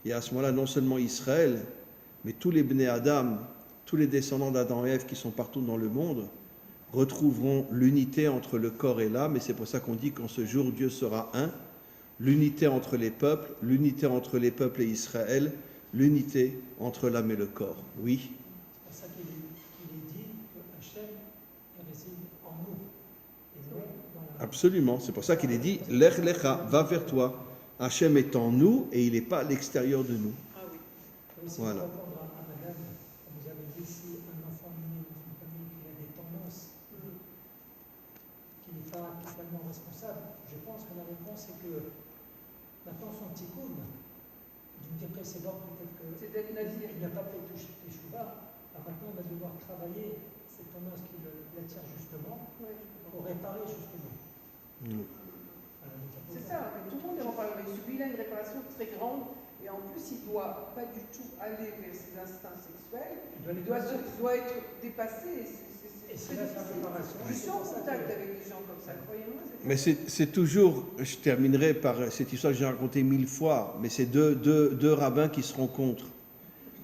Et à ce moment-là, non seulement Israël, mais tous les Bnei Adam, tous les descendants d'Adam et Ève qui sont partout dans le monde, retrouveront l'unité entre le corps et l'âme. Et c'est pour ça qu'on dit qu'en ce jour, Dieu sera un. L'unité entre les peuples et Israël, l'unité entre l'âme et le corps. Oui. C'est pour ça qu'il est dit que Hachem réside en nous. Et non dans la... Absolument. C'est pour ça qu'il est dit « Lech lecha, va vers toi ». Hachem est en nous et il n'est pas à l'extérieur de nous. Ah oui. Si Voilà. pour répondre à madame, vous avez dit si un enfant est né dans une famille qui a des tendances, qu'il n'est pas totalement responsable, je pense que la réponse est que maintenant son tikkun, d'une vie précédente, peut-être que C'est d'être nazir. il n'a pas fait toucher les chouvas, maintenant on va devoir travailler ces tendances qui l'attirent justement Ouais. pour réparer justement. Voilà, donc, C'est ça, mais tout le monde est réparé. Celui-là a une réparation très grande et en plus il ne doit pas du tout aller vers ses instincts sexuels. il Il doit doit être dépassé. Et C'est c'est très là sa difficile. réparation. Je suis en contact avec des gens comme ça, croyez-moi. Mais c'est toujours, je terminerai par cette histoire que j'ai racontée 1000 fois, mais c'est deux rabbins qui se rencontrent.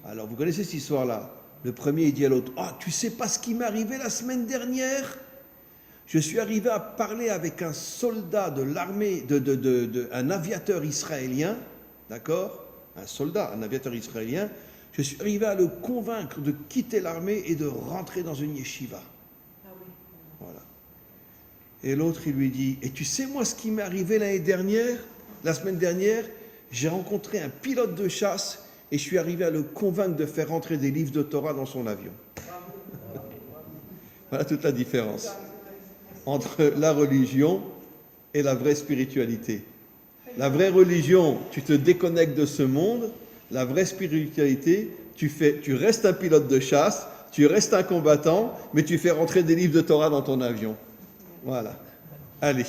Alors, vous connaissez cette histoire-là? Le premier, il dit à l'autre, « Ah, tu sais pas ce qui m'est arrivé la semaine dernière? Je suis arrivé à parler avec un soldat de l'armée, un aviateur israélien, d'accord? Un soldat, un aviateur israélien. Je suis arrivé à le convaincre de quitter l'armée et de rentrer dans une yeshiva. » Ah oui. Voilà. Et l'autre, il lui dit, et tu sais moi ce qui m'est arrivé la semaine dernière, j'ai rencontré un pilote de chasse et je suis arrivé à le convaincre de faire rentrer des livres de Torah dans son avion. Voilà toute la différence entre la religion et la vraie spiritualité. La vraie religion, tu te déconnectes de ce monde. La vraie spiritualité, tu restes un pilote de chasse, tu restes un combattant, mais tu fais rentrer des livres de Torah dans ton avion. Voilà. Allez.